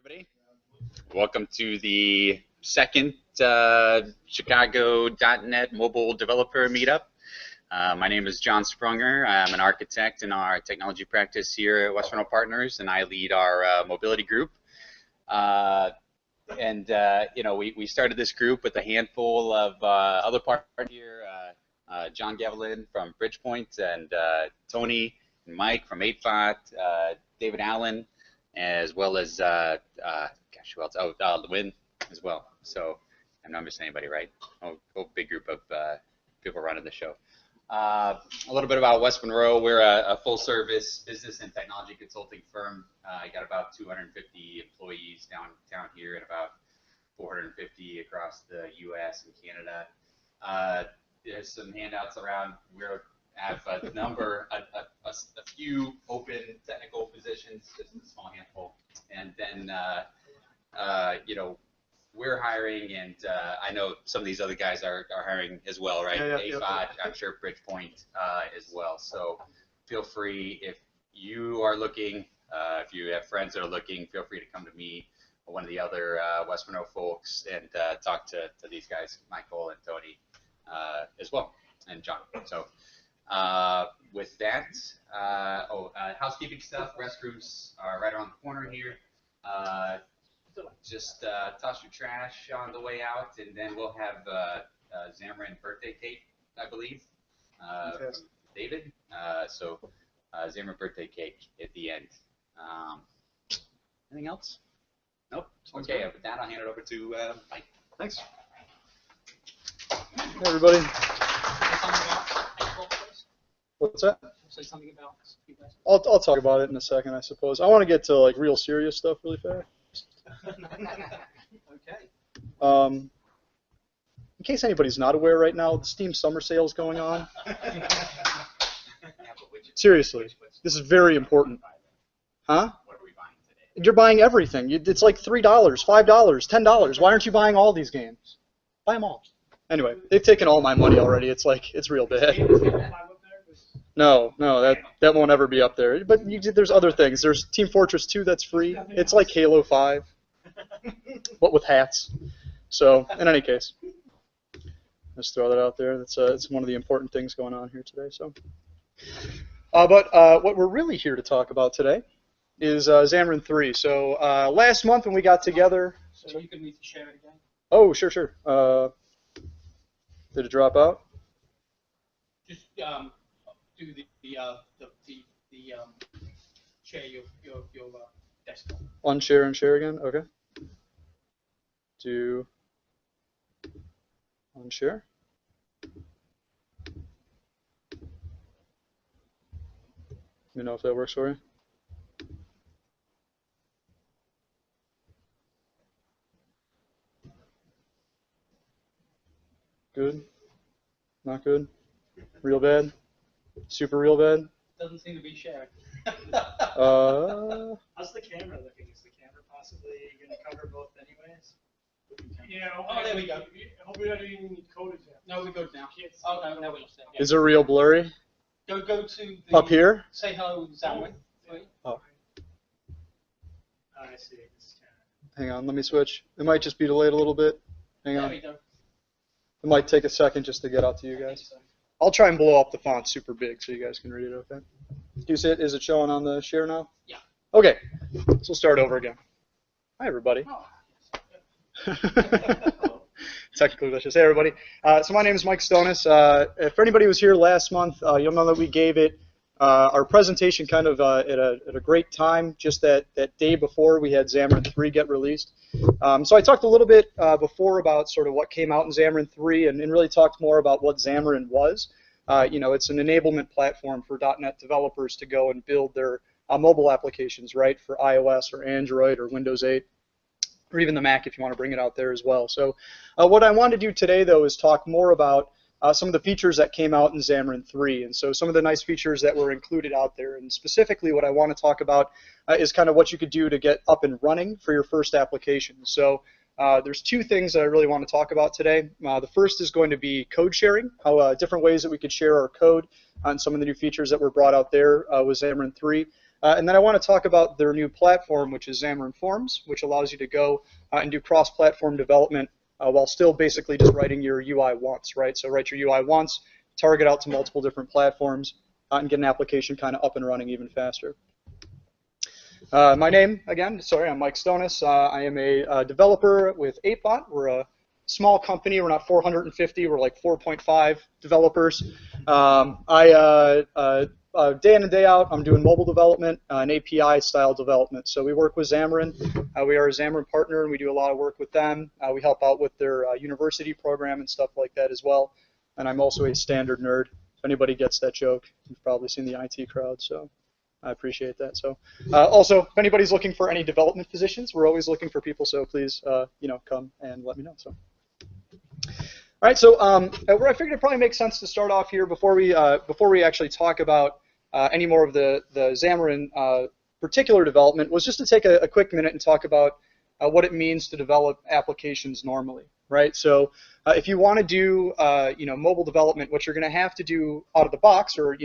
everybody. Welcome to the second Chicago .NET Mobile Developer Meetup. My name is John Sprunger. I'm an architect in our technology practice here at West Renault Partners, and I lead our mobility group. You know, we started this group with a handful of other partners here, John Gavelin from Bridgepoint, and Tony and Mike from 8Fot, David Allen, as well as, gosh, who else? Oh, Lewin as well. So I'm not missing anybody, right? Whole big group of people running the show. A little bit about West Monroe. We're a full-service business and technology consulting firm. I got about 250 employees down here and about 450 across the U.S. and Canada. There's some handouts around. We have a few open technical positions, just a small handful, and then you know, we're hiring, and I know some of these other guys are hiring as well, right? AFOD, I'm sure Bridgepoint as well. So feel free, if you are looking, if you have friends that are looking, feel free to come to me or one of the other West Monroe folks and talk to these guys, Michael and Tony, as well, and John. So with that, housekeeping stuff, restrooms are right around the corner here. Just toss your trash on the way out, and then we'll have Xamarin birthday cake, I believe, from David. So Xamarin birthday cake at the end. Anything else? Nope. Okay, with that, I'll hand it over to Mike. Thanks. Hey, everybody. What's that? Say something about I'll talk about it in a second, I suppose. I want to get to like real serious stuff really fast. Okay. In case anybody's not aware right now, the Steam summer sale is going on. Seriously, this is very important. Huh? What are we buying today? You're buying everything. It's like $3, $5, $10. Why aren't you buying all these games? Buy them all. Anyway, they've taken all my money already. It's like, it's real bad. No, that won't ever be up there. But there's other things. There's Team Fortress 2 that's free. It's like Halo 5, but with hats. So, in any case, let's throw that out there. It's one of the important things going on here today. So, but what we're really here to talk about today is Xamarin 3. So, last month when we got together. So you can need to share it again. Oh, sure. Did it drop out? Just do the share your desktop. Unshare and share again. Okay. Do unshare. Let me know if that works for you. Good? Not good? Real bad? Super real bad? Doesn't seem to be sharing. How's the camera looking? Is the camera possibly going to cover both anyways? Yeah. Oh, there we go. Hope we don't even need code exam. No, we're good now. Oh, no, we're not there. Is it real blurry? Go to the... Up here? Say hello, Xamarin. Oh. I see. Hang on, let me switch. It might just be delayed a little bit. Hang on. There we go. It might take a second just to get out to you guys. I'll try and blow up the font super big so you guys can read it, okay? Is it showing on the share now? Yeah. Okay, so we'll start over again. Hi, everybody. Technical glitches. Hey, everybody. So my name is Mike Stonis. For anybody who was here last month, you'll know that we gave it our presentation kind of at a great time, just that day before we had Xamarin 3 get released. So I talked a little bit before about sort of what came out in Xamarin 3 and really talked more about what Xamarin was. You know, it's an enablement platform for .NET developers to go and build their mobile applications, right, for iOS or Android or Windows 8. Or even the Mac if you want to bring it out there as well. So what I want to do today, though, is talk more about some of the features that came out in Xamarin 3. And so some of the nice features that were included out there. And specifically what I want to talk about is kind of what you could do to get up and running for your first application. So there's two things that I really want to talk about today. The first is going to be code sharing, how different ways that we could share our code on some of the new features that were brought out there with Xamarin 3. And then I want to talk about their new platform, which is Xamarin Forms, which allows you to go and do cross-platform development while still basically just writing your UI once, right? So write your UI once, target out to multiple different platforms, and get an application kind of up and running even faster. My name, again, sorry, I'm Mike Stonis. I am a developer with 8bot. We're a small company. We're not 450. We're like 4.5 developers. Day in and day out, I'm doing mobile development and API-style development. So we work with Xamarin. We are a Xamarin partner, and we do a lot of work with them. We help out with their university program and stuff like that as well. And I'm also a standard nerd. If anybody gets that joke, you've probably seen the IT crowd, so I appreciate that. So also, if anybody's looking for any development positions, we're always looking for people, so please come and let me know. So. All right, so where I figured it probably makes sense to start off here before we actually talk about any more of the Xamarin particular development was just to take a quick minute and talk about what it means to develop applications normally, right? So if you want to do mobile development, what you're going to have to do out of the box, or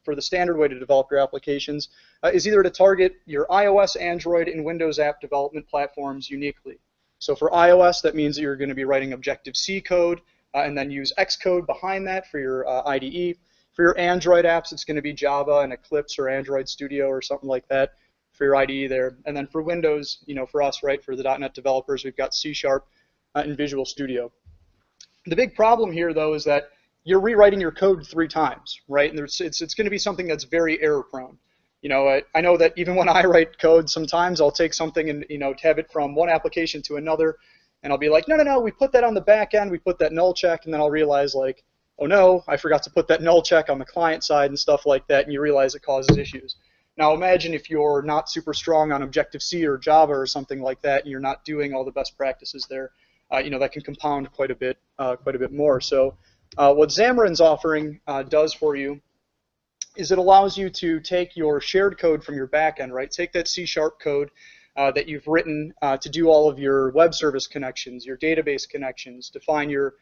for the standard way to develop your applications, is either to target your iOS, Android, and Windows app development platforms uniquely. So for iOS, that means that you're going to be writing Objective-C code and then use Xcode behind that for your IDE. For your Android apps, it's going to be Java and Eclipse or Android Studio or something like that for your IDE there. And then for Windows, for us, right, for the .NET developers, we've got C# and Visual Studio. The big problem here, though, is that you're rewriting your code 3 times, right? And it's going to be something that's very error-prone. I know that even when I write code, sometimes I'll take something and have it from one application to another, and I'll be like, no, we put that on the back end, we put that null check, and then I'll realize, like, oh no, I forgot to put that null check on the client side and stuff like that, and you realize it causes issues. Now imagine if you're not super strong on Objective-C or Java or something like that, and you're not doing all the best practices there. That can compound quite a bit more. So what Xamarin's offering does for you is it allows you to take your shared code from your backend, right? Take that C# code that you've written to do all of your web service connections, your database connections, define your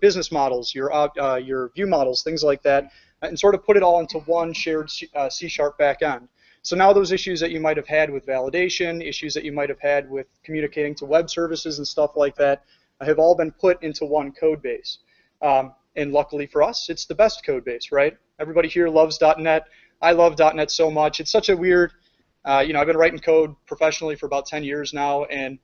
business models, your view models, things like that, and sort of put it all into one shared C# backend. So now those issues that you might have had with validation, issues that you might have had with communicating to web services and stuff like that, have all been put into one code base. And luckily for us, it's the best code base, right? Everybody here loves .NET. I love .NET so much. It's such a weird, I've been writing code professionally for about 10 years now, and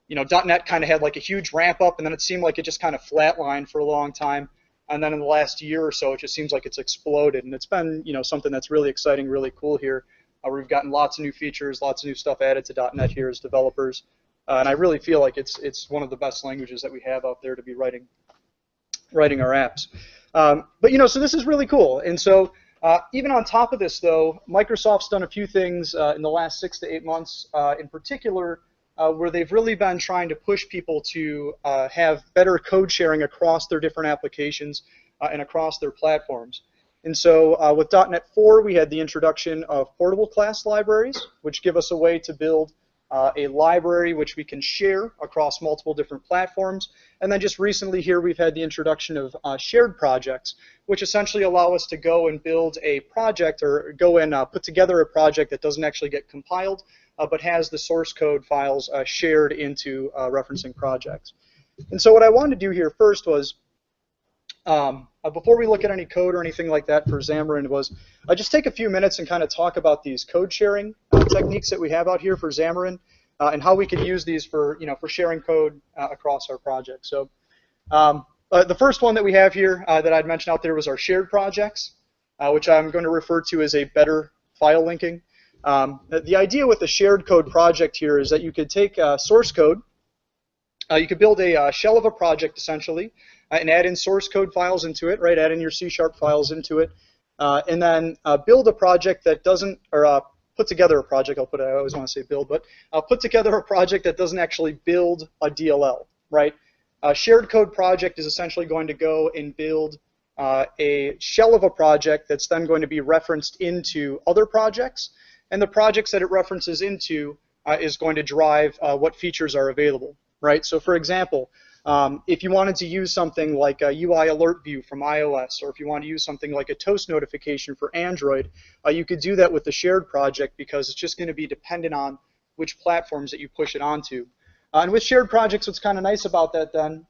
.NET kind of had like a huge ramp up, and then it seemed like it just kind of flatlined for a long time. And then in the last year or so, it just seems like it's exploded, and it's been something that's really exciting, really cool here. We've gotten lots of new features, lots of new stuff added to .NET here as developers, and I really feel like it's one of the best languages that we have out there to be writing our apps. But so this is really cool, and so even on top of this, though, Microsoft's done a few things in the last 6 to 8 months, in particular, where they've really been trying to push people to have better code sharing across their different applications and across their platforms. And so with .NET 4, we had the introduction of portable class libraries, which give us a way to build a library which we can share across multiple different platforms. And then just recently here, we've had the introduction of shared projects, which essentially allow us to go and build a project or go and put together a project that doesn't actually get compiled, but has the source code files shared into referencing projects. And so what I wanted to do here first was, before we look at any code or anything like that for Xamarin, was just take a few minutes and kind of talk about these code sharing techniques that we have out here for Xamarin and how we could use these for sharing code across our project. So the first one that we have here that I'd mentioned out there was our shared projects, which I'm going to refer to as a better file linking. The idea with the shared code project here is that you could take source code, you could build a shell of a project essentially, and add in source code files into it, right? Add in your C# files into it, and then build a project that doesn't, or put together a project. I always want to say build, but put together a project that doesn't actually build a DLL, right? A shared code project is essentially going to go and build a shell of a project that's then going to be referenced into other projects, and the projects that it references into is going to drive what features are available, right? So for example, If you wanted to use something like a UI alert view from iOS, or if you want to use something like a toast notification for Android, you could do that with the shared project because it's just going to be dependent on which platforms that you push it onto. And with shared projects, what's kind of nice about that then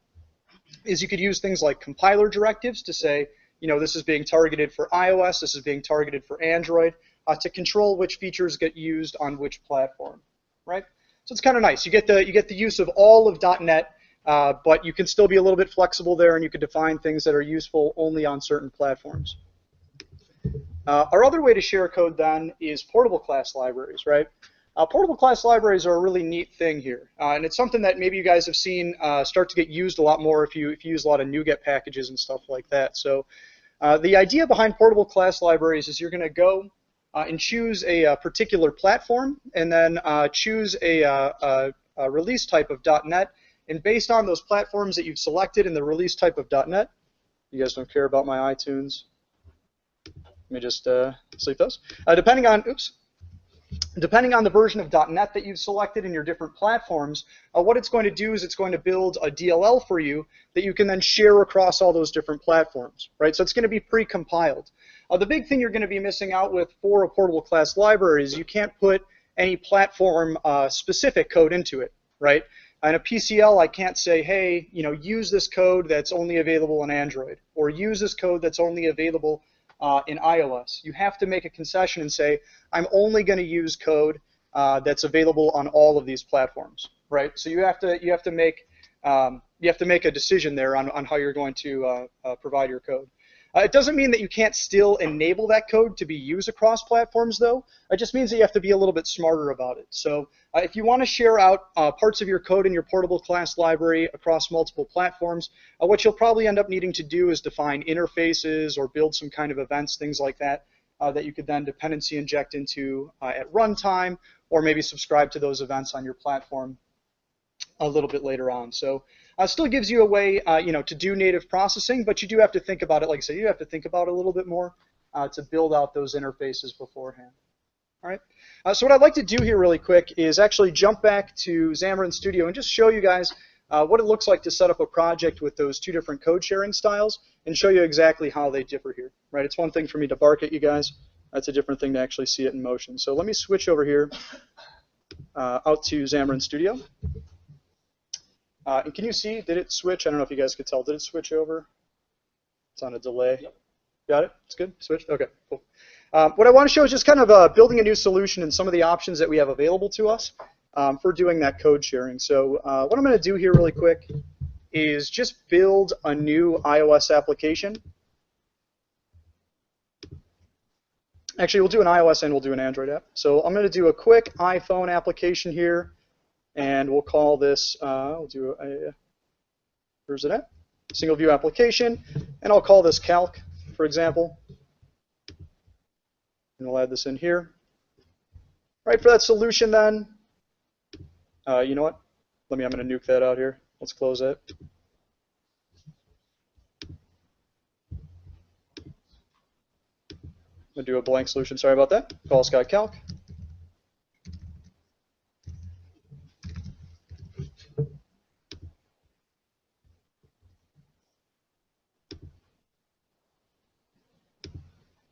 is you could use things like compiler directives to say, this is being targeted for iOS, this is being targeted for Android, to control which features get used on which platform, right? So it's kind of nice. You get the use of all of .NET, but you can still be a little bit flexible there, and you can define things that are useful only on certain platforms. Our other way to share code then is portable class libraries, right? Portable class libraries are a really neat thing here, and it's something that maybe you guys have seen start to get used a lot more if you use a lot of NuGet packages and stuff like that. So the idea behind portable class libraries is you're going to go and choose a particular platform, and then choose a release type of .NET, and based on those platforms that you've selected in the release type of .NET, you guys don't care about my iTunes. Let me just sleep those. Depending on the version of .NET that you've selected in your different platforms, what it's going to do is it's going to build a DLL for you that you can then share across all those different platforms, right? So it's going to be pre-compiled. The big thing you're going to be missing out with for a portable class library is you can't put any platform specific code into it, right? In a PCL, I can't say, hey, use this code that's only available in Android, or use this code that's only available in iOS. You have to make a concession and say, I'm only going to use code that's available on all of these platforms, right? So you have to make a decision there on how you're going to provide your code. It doesn't mean that you can't still enable that code to be used across platforms, though. It just means that you have to be a little bit smarter about it. So if you want to share out parts of your code in your portable class library across multiple platforms, what you'll probably end up needing to do is define interfaces or build some kind of events, things like that, that you could then dependency inject into at runtime, or maybe subscribe to those events on your platform a little bit later on. So still gives you a way, to do native processing, but you do have to think about it. Like I said, you have to think about it a little bit more to build out those interfaces beforehand. All right. So what I'd like to do here really quick is actually jump back to Xamarin Studio and just show you guys what it looks like to set up a project with those two different code sharing styles, and show you exactly how they differ here. Right. It's one thing for me to bark at you guys. That's a different thing to actually see it in motion. So let me switch over here out to Xamarin Studio. And can you see, did it switch? I don't know if you guys could tell. Did it switch over? It's on a delay. Yep. Got it? It's good? Switched? Okay, cool. What I want to show is just kind of building a new solution and some of the options that we have available to us for doing that code sharing. So what I'm going to do here really quick is just build a new iOS application. Actually, we'll do an iOS and we'll do an Android app. So I'm going to do a quick iPhone application here. And we'll call this, we'll do where's it at? Single view application, and I'll call this calc, for example. And we'll add this in here. Right, for that solution then, you know what? I'm going to nuke that out here. Let's close that. I'm going to do a blank solution, sorry about that. Call Sky calc.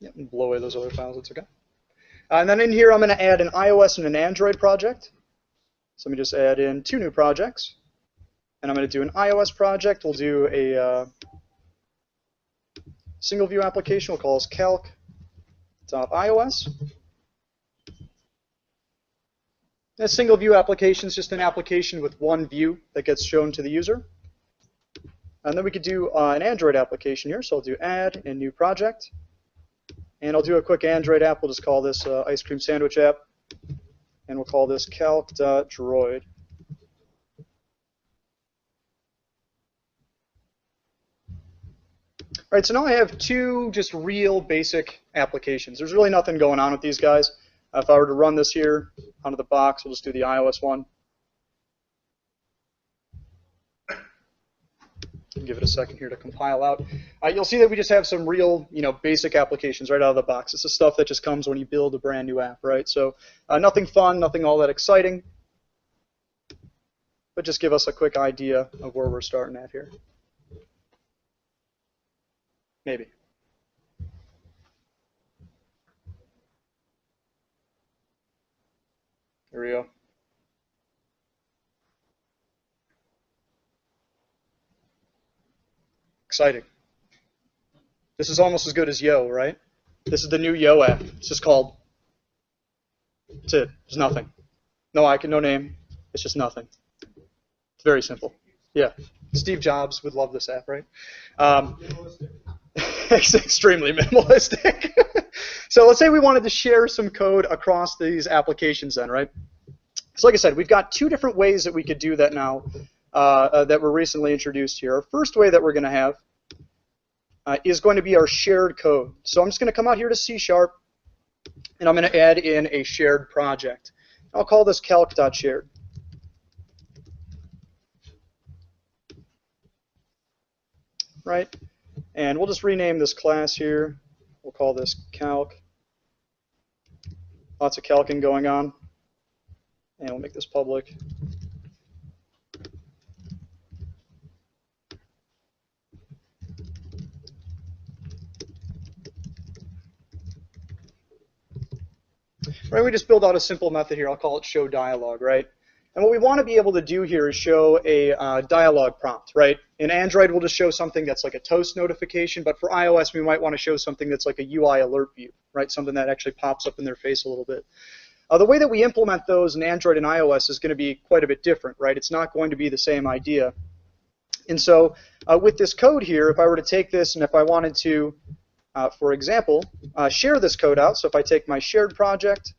Yep, and blow away those other files, it's okay. And then in here, I'm going to add an iOS and an Android project. So let me just add in two new projects. And I'm going to do an iOS project. We'll do a single view application. We'll call this calc.iOS. A single view application is just an application with one view that gets shown to the user. And then we could do an Android application here. So I'll do add and new project. And I'll do a quick Android app. We'll just call this ice cream sandwich app. And we'll call this calc.droid. All right, so now I have two just real basic applications. There's really nothing going on with these guys. If I were to run this here out of the box, we'll just do the iOS one. Give it a second here to compile out. You'll see that we just have some real, basic applications right out of the box. It's the stuff that just comes when you build a brand new app, right? So nothing fun, nothing all that exciting. but just give us a quick idea of where we're starting at here. Maybe. There we go. Exciting. This is almost as good as Yo, right? This is the new Yo app. It's just called. That's it. There's nothing. No icon, no name. It's just nothing. It's very simple. Yeah. Steve Jobs would love this app, right? It's extremely minimalistic. So let's say we wanted to share some code across these applications then, right? So like I said, we've got two different ways that we could do that now that were recently introduced here. Our first way that we're going to have is going to be our shared code. So I'm just going to come out here to C#, and I'm going to add in a shared project. I'll call this calc.shared. Right? And we'll just rename this class here. We'll call this calc. Lots of calcing going on. And we'll make this public. Right, we just build out a simple method here. I'll call it show dialog, right? And what we want to be able to do here is show a dialog prompt, right? In Android, we'll just show something that's like a toast notification, but for iOS, we might want to show something that's like a UI alert view, right? Something that actually pops up in their face a little bit. The way that we implement those in Android and iOS is going to be quite a bit different, right? It's not going to be the same idea. And so with this code here, if I were to take this and if I wanted to, for example, share this code out, so if I take my shared project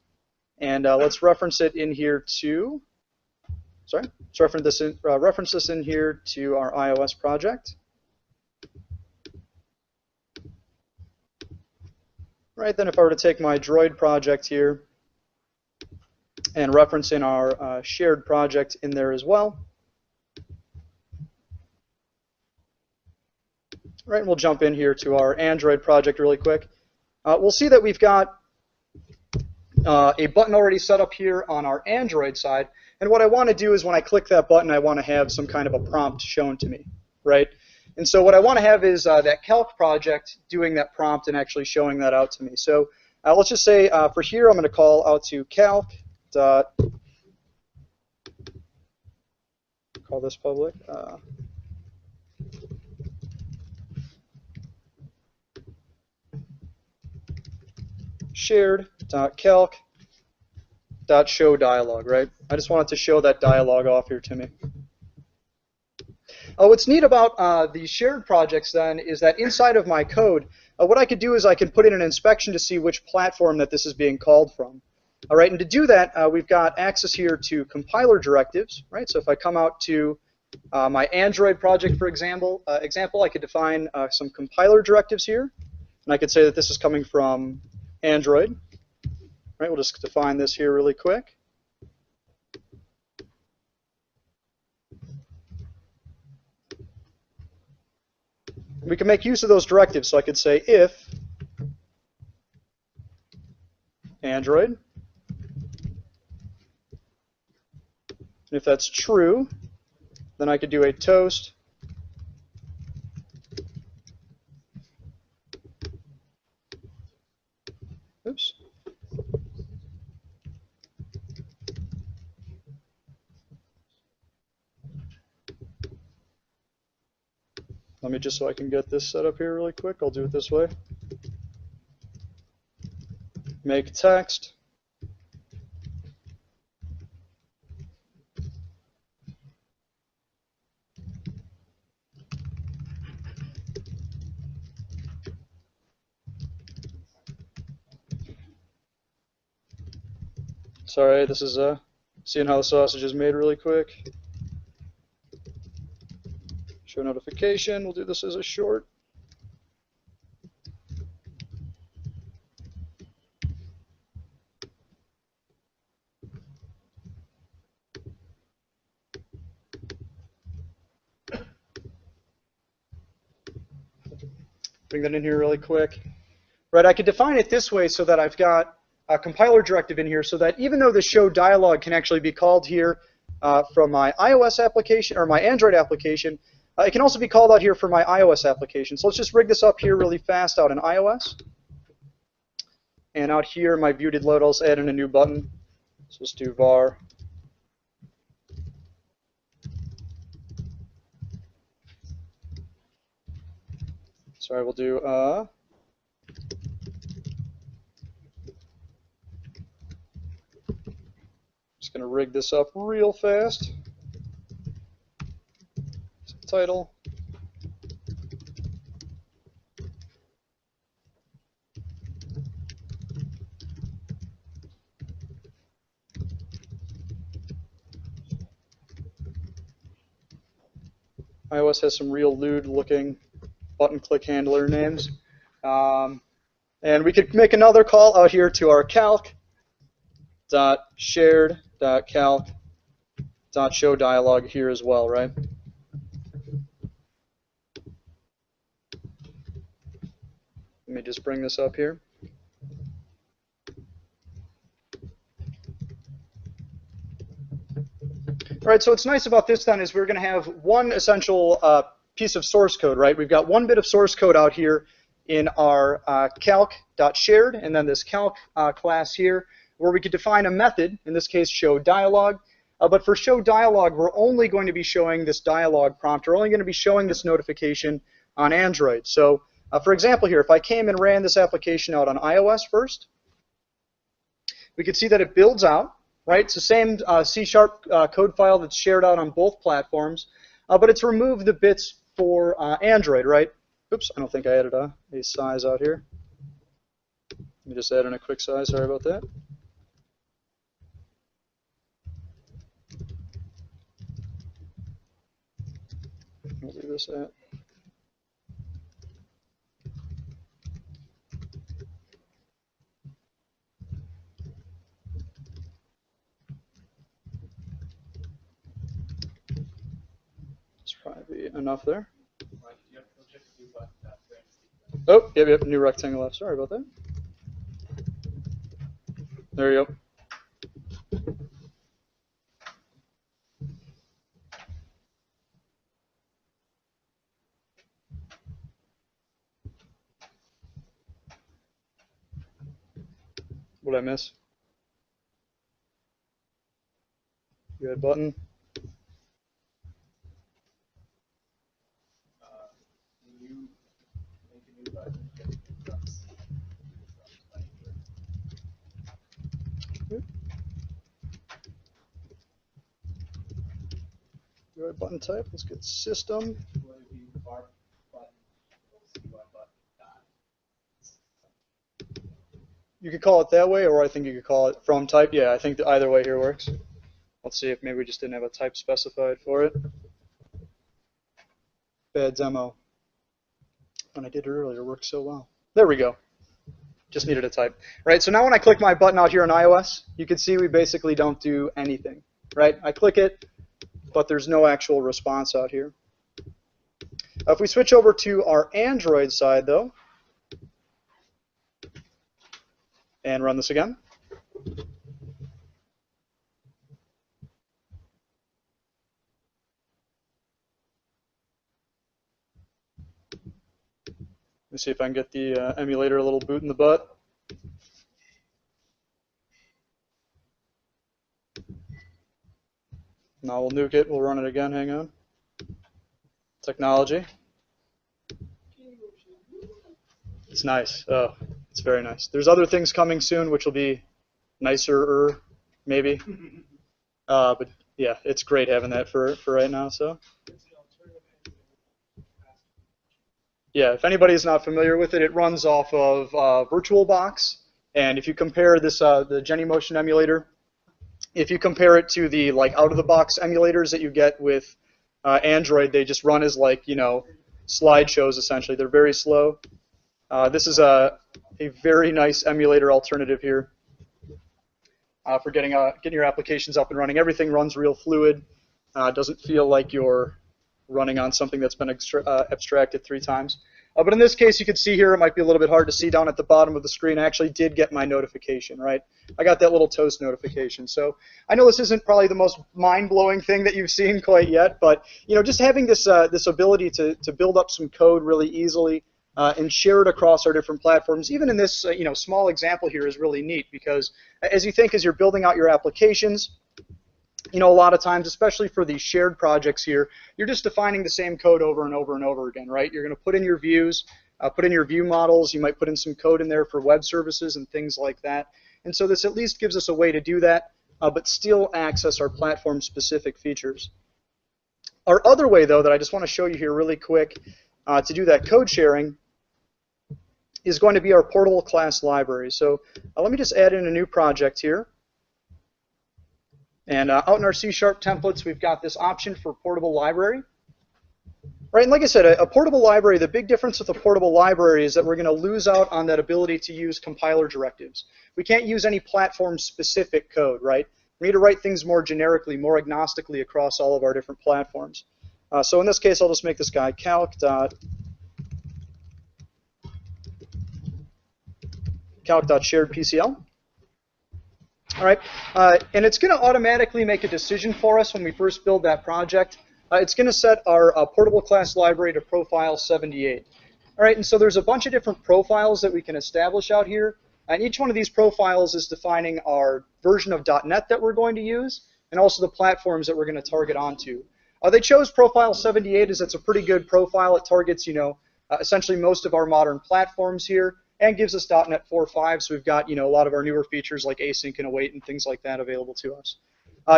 and let's reference it in here to, let's reference this in here to our iOS project. Right, then if I were to take my Droid project here and reference in our shared project in there as well. Right, and we'll jump in here to our Android project really quick. We'll see that we've got a button already set up here on our Android side. And what I want to do is when I click that button, I want to have some kind of a prompt shown to me, right? And so what I want to have is that calc project doing that prompt and actually showing that out to me. So let's just say for here, I'm going to call out to calc dot, call this public, shared dot calc dot show dialog, right? I just wanted to show that dialog off here to me. What's neat about the shared projects then is that inside of my code, what I could do is I can put in an inspection to see which platform that this is being called from. All right, and to do that, we've got access here to compiler directives, right? So if I come out to my Android project, for example, I could define some compiler directives here, and I could say that this is coming from Android. Right, we'll just define this here really quick. We can make use of those directives, so I could say if Android, and if that's true, then I could do a toast oops. Let me just so I can get this set up here really quick. I'll do it this way. Make text. Sorry, this is seeing how the sausage is made really quick. Show notification, we'll do this as a short. Bring that in here really quick. Right, I could define it this way so that I've got a compiler directive in here so that even though the show dialog can actually be called here from my iOS application or my Android application, it can also be called out here for my iOS application. So let's just rig this up here really fast out in iOS. And out here in my view did load, I'll just add in a new button. So let's do var. Sorry, we'll do just going to rig this up real fast. Title. iOS has some real lewd looking button click handler names. And we could make another call out here to our calc.shared.calc.show dialog here as well, right? Let me just bring this up here. All right, so what's nice about this then is we're going to have one essential piece of source code, right? We've got one bit of source code out here in our calc.shared, and then this calc class here, where we could define a method, in this case show dialog. But for show dialog, we're only going to be showing this dialog prompt. We're only going to be showing this notification on Android. So for example here, if I came and ran this application out on iOS first, we could see that it builds out, right? It's the same C# code file that's shared out on both platforms, but it's removed the bits for Android, right? Oops, I don't think I added a size out here. Let me just add in a quick size, sorry about that. We'll leave this at. Probably enough there. Oh, yep, new rectangle left. Sorry about that. There you go. What did I miss? You had button. UI button type. Let's get system. You could call it that way, or I think you could call it from type. Yeah, I think that either way here works. Let's see if maybe we just didn't have a type specified for it. Bad demo. When I did it earlier, it worked so well. There we go. Just needed a type. Right, so now when I click my button out here on iOS, you can see we basically don't do anything. Right, I click it, but there's no actual response out here. If we switch over to our Android side, though, and run this again, let me see if I can get the emulator a little boot in the butt. Now we'll nuke it. We'll run it again. Hang on. Technology. It's nice. Oh, it's very nice. There's other things coming soon which will be nicer, maybe. But yeah, it's great having that for right now. So. Yeah, if anybody is not familiar with it, it runs off of VirtualBox. And if you compare this, the Genymotion emulator, if you compare it to the out-of-the-box emulators that you get with Android, they just run as slideshows essentially. They're very slow. This is a very nice emulator alternative here for getting your applications up and running. Everything runs real fluid. Doesn't feel like you're running on something that's been abstracted 3 times. But in this case, you can see here, it might be a little bit hard to see down at the bottom of the screen. I actually did get my notification, right? I got that little toast notification. So I know this isn't probably the most mind-blowing thing that you've seen quite yet, but just having this this ability to build up some code really easily and share it across our different platforms, even in this small example here, is really neat, because as you're building out your applications, a lot of times, especially for these shared projects here, you're just defining the same code over and over and over again, right? You're going to put in your views, put in your view models. You might put in some code in there for web services and things like that. And so this at least gives us a way to do that, but still access our platform-specific features. Our other way, though, that I just want to show you here really quick to do that code sharing is going to be our portable class library. So let me just add in a new project here. And out in our C# templates, we've got this option for portable library. Right, and like I said, a portable library, the big difference with a portable library is that we're going to lose out on that ability to use compiler directives. We can't use any platform-specific code, right? We need to write things more generically, more agnostically across all of our different platforms. So in this case, I'll just make this guy calc.sharedPCL. All right, and it's going to automatically make a decision for us when we first build that project. It's going to set our portable class library to profile 78. All right, and so there's a bunch of different profiles that we can establish out here, and each one of these profiles is defining our version of .NET that we're going to use, and also the platforms that we're going to target onto. They chose profile 78 as it's a pretty good profile. It targets, essentially most of our modern platforms here, and gives us .NET 4.5, so we've got a lot of our newer features like async and await and things like that available to us.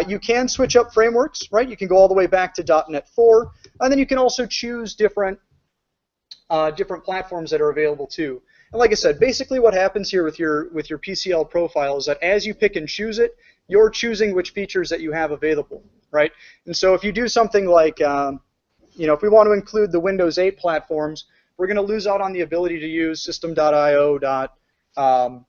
You can switch up frameworks, right? You can go all the way back to .NET 4, and then you can also choose different platforms that are available too. And like I said, basically what happens here with your PCL profile is that as you pick and choose it, you're choosing which features that you have available, right? And so if you do something like, if we want to include the Windows 8 platforms, we're going to lose out on the ability to use system.io.file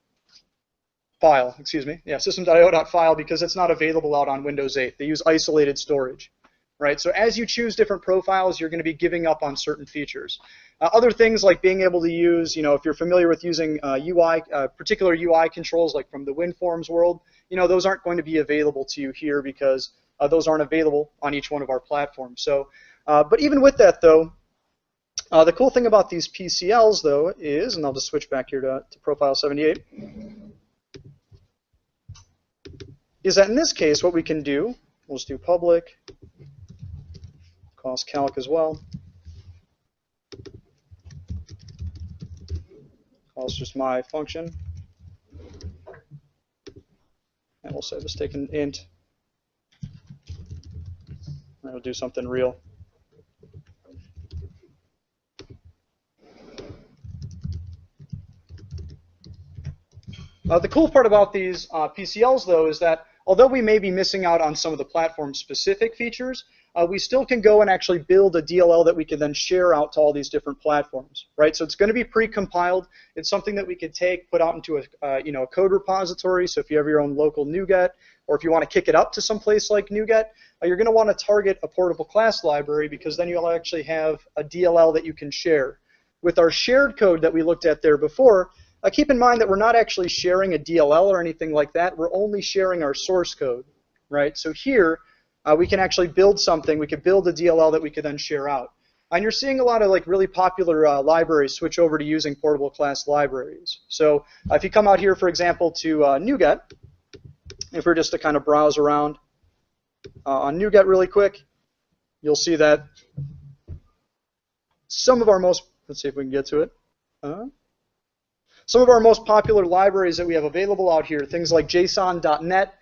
because it's not available out on Windows 8. They use isolated storage, right? So as you choose different profiles, you're going to be giving up on certain features. Other things like being able to use, if you're familiar with using particular UI controls like from the WinForms world, those aren't going to be available to you here because those aren't available on each one of our platforms. So, but even with that though, the cool thing about these PCLs, though, is, and I'll just switch back here to profile 78, is that in this case, what we can do, we'll just do public, calls calc as well, calls just my function, and we'll say just take an int, and it'll do something real. The cool part about these PCLs, though, is that although we may be missing out on some of the platform-specific features, we still can go and actually build a DLL that we can then share out to all these different platforms, right? So it's going to be pre-compiled. It's something that we could take, put out into a code repository. So if you have your own local NuGet, or if you want to kick it up to some place like NuGet, you're going to want to target a portable class library because then you'll actually have a DLL that you can share. With our shared code that we looked at there before, keep in mind that we're not actually sharing a DLL or anything like that. We're only sharing our source code, right? So here, we can actually build something. We could build a DLL that we could then share out. And you're seeing a lot of really popular libraries switch over to using portable class libraries. So if you come out here, for example, to NuGet, if we're just to kind of browse around on NuGet really quick, you'll see that some of our most, let's see if we can get to it. Some of our most popular libraries that we have available out here, things like JSON.NET,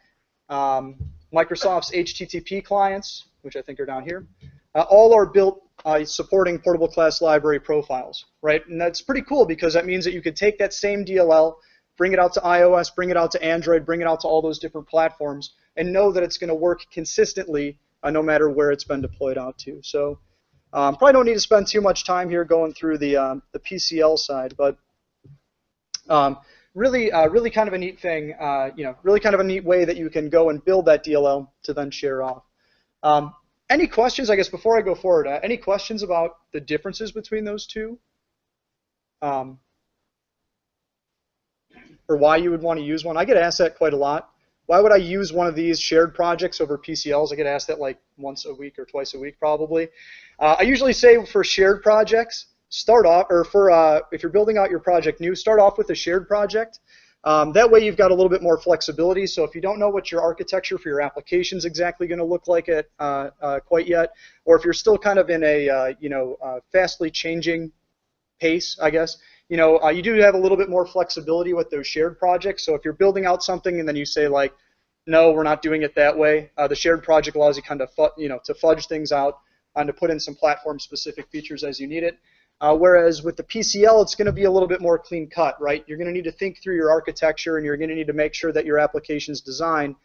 Microsoft's HTTP clients, which I think are down here, all are built supporting portable class library profiles, right? And that's pretty cool because that means that you could take that same DLL, bring it out to iOS, bring it out to Android, bring it out to all those different platforms, and know that it's going to work consistently no matter where it's been deployed out to. So probably don't need to spend too much time here going through the PCL side, but really kind of a neat thing, really kind of a neat way that you can go and build that DLL to then share off. Any questions, I guess, before I go forward? Any questions about the differences between those two? or why you would want to use one. I get asked that quite a lot. Why would I use one of these shared projects over PCLs? I get asked that like once a week or twice a week probably. I usually say for shared projects, start off, or for if you're building out your project new, start off with a shared project. That way you've got a little bit more flexibility. So if you don't know what your architecture for your application is exactly going to look like quite yet, or if you're still kind of in a fastly changing pace, I guess, you do have a little bit more flexibility with those shared projects. So if you're building out something and then you say like, no, we're not doing it that way, the shared project allows you kind of to fudge things out and to put in some platform-specific features as you need it. Whereas with the PCL, it's going to be a little bit more clean cut, right? You're going to need to think through your architecture, and you're going to need to make sure that your application's design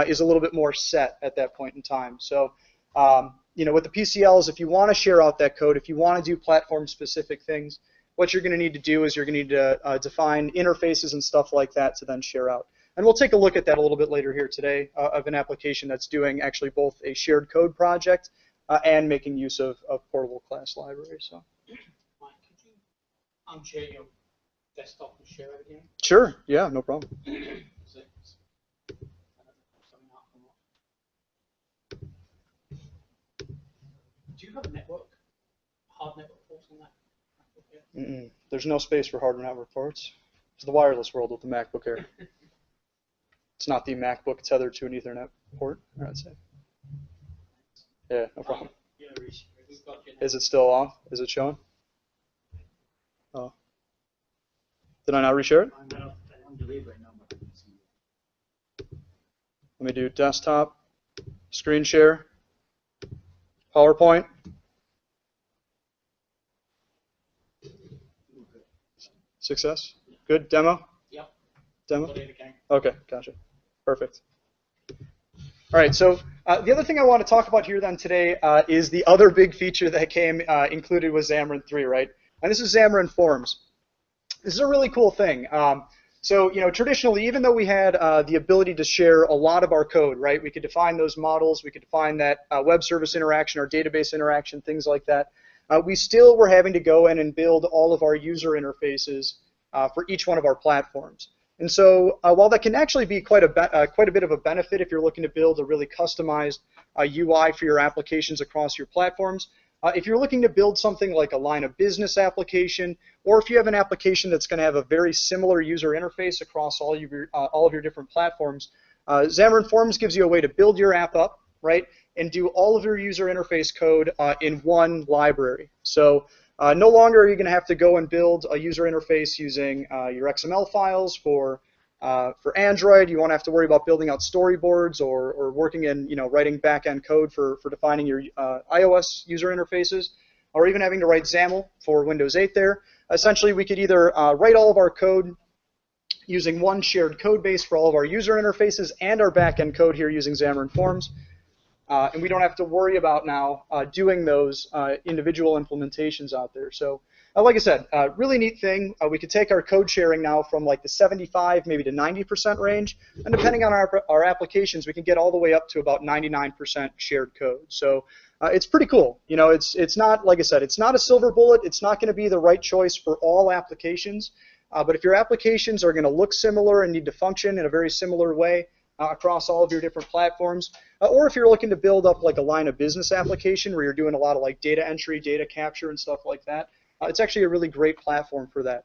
is a little bit more set at that point in time. So, with the PCLs, if you want to share out that code, if you want to do platform-specific things, what you're going to need to do is you're going to need to define interfaces and stuff like that to then share out. And we'll take a look at that a little bit later here today of an application that's doing actually both a shared code project and making use of portable class libraries. So. Mike, could you unshare your desktop and share it again? Sure. Yeah, no problem. Do you have a network, hard network ports on that? There's no space for hard network ports. It's the wireless world with the MacBook Air. It's not the MacBook tethered to an Ethernet port, I'd say. Yeah, no problem. Is it still off? Is it showing? Oh. Did I not reshare it? Let me do desktop, screen share, PowerPoint. Success? Good. Demo? Yep. Demo? Okay, gotcha. Perfect. All right, so the other thing I want to talk about here then today is the other big feature that came included with Xamarin 3, right? And this is Xamarin Forms. This is a really cool thing. So, traditionally, even though we had the ability to share a lot of our code, right? We could define those models, we could define that web service interaction, our database interaction, things like that. We still were having to go in and build all of our user interfaces for each one of our platforms. And so while that can actually be quite a bit of a benefit if you're looking to build a really customized UI for your applications across your platforms, if you're looking to build something like a line of business application, or if you have an application that's going to have a very similar user interface across all of your different platforms, Xamarin Forms gives you a way to build your app up, right, and do all of your user interface code in one library. So no longer are you going to have to go and build a user interface using your XML files for Android. You won't have to worry about building out storyboards or working in writing back-end code for defining your iOS user interfaces, or even having to write XAML for Windows 8 there. Essentially, we could either write all of our code using one shared code base for all of our user interfaces and our back-end code here using Xamarin Forms. And we don't have to worry about now doing those individual implementations out there. So like I said, really neat thing. We could take our code sharing now from like the 75, maybe to 90% range. And depending on our applications, we can get all the way up to about 99% shared code. So it's pretty cool. It's not, like I said, it's not a silver bullet. It's not going to be the right choice for all applications. But if your applications are going to look similar and need to function in a very similar way across all of your different platforms, or if you're looking to build up like a line of business application where you're doing a lot of like data entry, data capture, and stuff like that, it's actually a really great platform for that.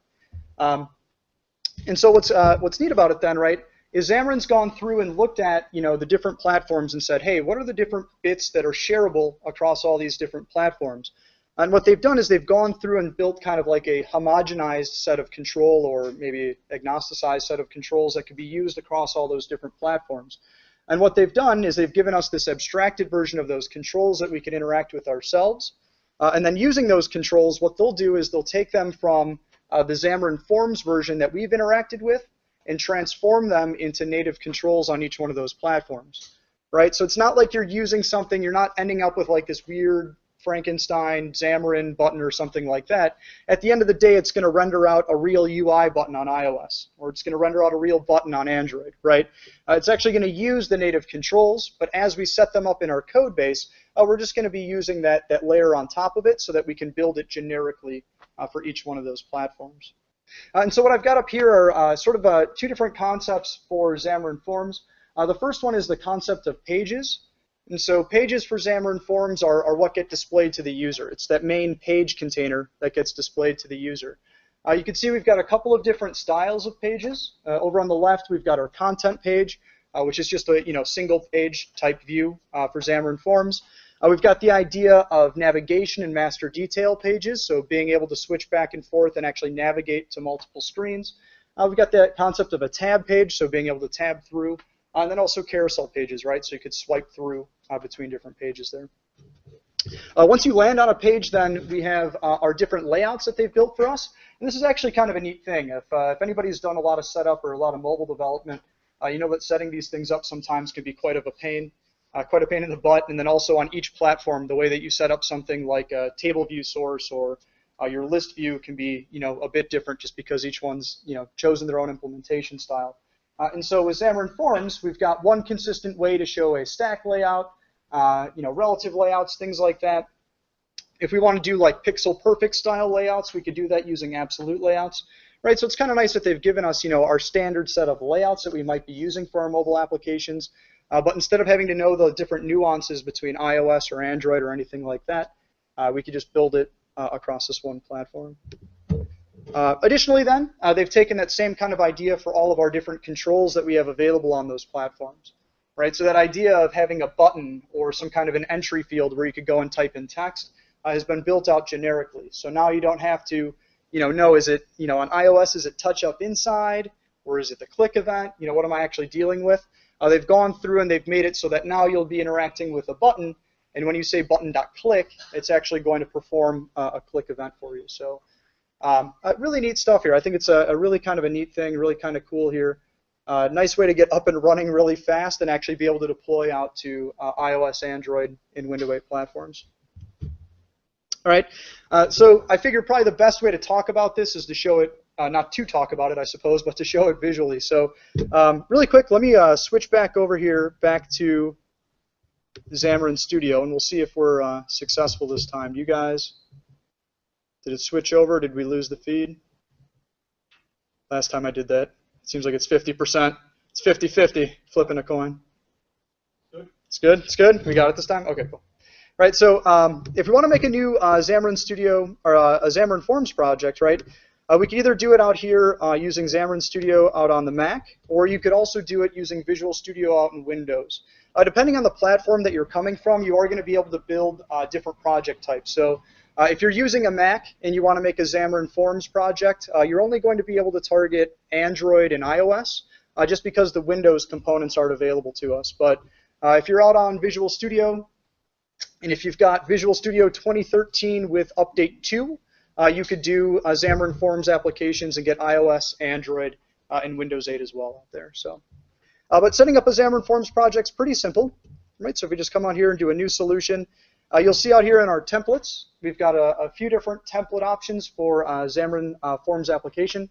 And so what's neat about it then, right, is Xamarin's gone through and looked at the different platforms and said, hey, what are the different bits that are shareable across all these different platforms? And what they've done is they've gone through and built kind of like a homogenized set of control, or maybe agnosticized set of controls that could be used across all those different platforms. And what they've done is they've given us this abstracted version of those controls that we can interact with ourselves. And then using those controls, what they'll do is they'll take them from the Xamarin Forms version that we've interacted with and transform them into native controls on each one of those platforms. Right? So it's not like you're using something, you're not ending up with like this weird Frankenstein Xamarin button or something like that. At the end of the day, it's going to render out a real UI button on iOS, or it's going to render out a real button on Android, right? It's actually going to use the native controls, but as we set them up in our code base, we're just going to be using that layer on top of it so that we can build it generically for each one of those platforms. And so what I've got up here are sort of two different concepts for Xamarin Forms. The first one is the concept of pages. And so pages for Xamarin Forms are what get displayed to the user. It's that main page container that gets displayed to the user. You can see we've got a couple of different styles of pages. Over on the left, we've got our content page, which is just a single page type view for Xamarin Forms. We've got the idea of navigation and master detail pages, so being able to switch back and forth and actually navigate to multiple screens. We've got the concept of a tab page, so being able to tab through, and then also carousel pages, right? So you could swipe through between different pages there. Once you land on a page, then we have our different layouts that they've built for us. And this is actually kind of a neat thing. If anybody's done a lot of setup or a lot of mobile development, you know that setting these things up sometimes can be quite a pain in the butt. And then also on each platform, the way that you set up something like a table view source or your list view can be a bit different just because each one's chosen their own implementation style. And so with Xamarin Forms, we've got one consistent way to show a stack layout, relative layouts, things like that. If we want to do like pixel perfect style layouts, we could do that using absolute layouts, right? So it's kind of nice that they've given us, our standard set of layouts that we might be using for our mobile applications, but instead of having to know the different nuances between iOS or Android or anything like that, we could just build it across this one platform. Additionally then, they've taken that same kind of idea for all of our different controls that we have available on those platforms. Right, so that idea of having a button or some kind of an entry field where you could go and type in text has been built out generically. So now you don't have to, know is it, on iOS, is it touch up inside or is it the click event? What am I actually dealing with? They've gone through and they've made it so that now you'll be interacting with a button, and when you say button.click, it's actually going to perform a click event for you. So really neat stuff here. I think it's a really kind of a neat thing, really kind of cool here. Nice way to get up and running really fast and actually be able to deploy out to iOS, Android, and Windows 8 platforms. All right, so I figure probably the best way to talk about this is to show it, not to talk about it, I suppose, but to show it visually. So really quick, let me switch back over here, back to Xamarin Studio, and we'll see if we're successful this time. You guys, did it switch over? Did we lose the feed? Last time I did that. It seems like it's 50%. It's 50-50, flipping a coin. Good. It's good? It's good? We got it this time? Okay, cool. Right, so if we want to make a new Xamarin Studio or a Xamarin Forms project, right, we can either do it out here using Xamarin Studio out on the Mac, or you could also do it using Visual Studio out in Windows. Depending on the platform that you're coming from, you are going to be able to build different project types. So if you're using a Mac and you want to make a Xamarin Forms project, you're only going to be able to target Android and iOS just because the Windows components aren't available to us. But if you're out on Visual Studio, and if you've got Visual Studio 2013 with Update 2, you could do Xamarin Forms applications and get iOS, Android, and Windows 8 as well out there. So, but setting up a Xamarin Forms project is pretty simple, right? So if we just come on here and do a new solution, you'll see out here in our templates, we've got a few different template options for Xamarin Forms application.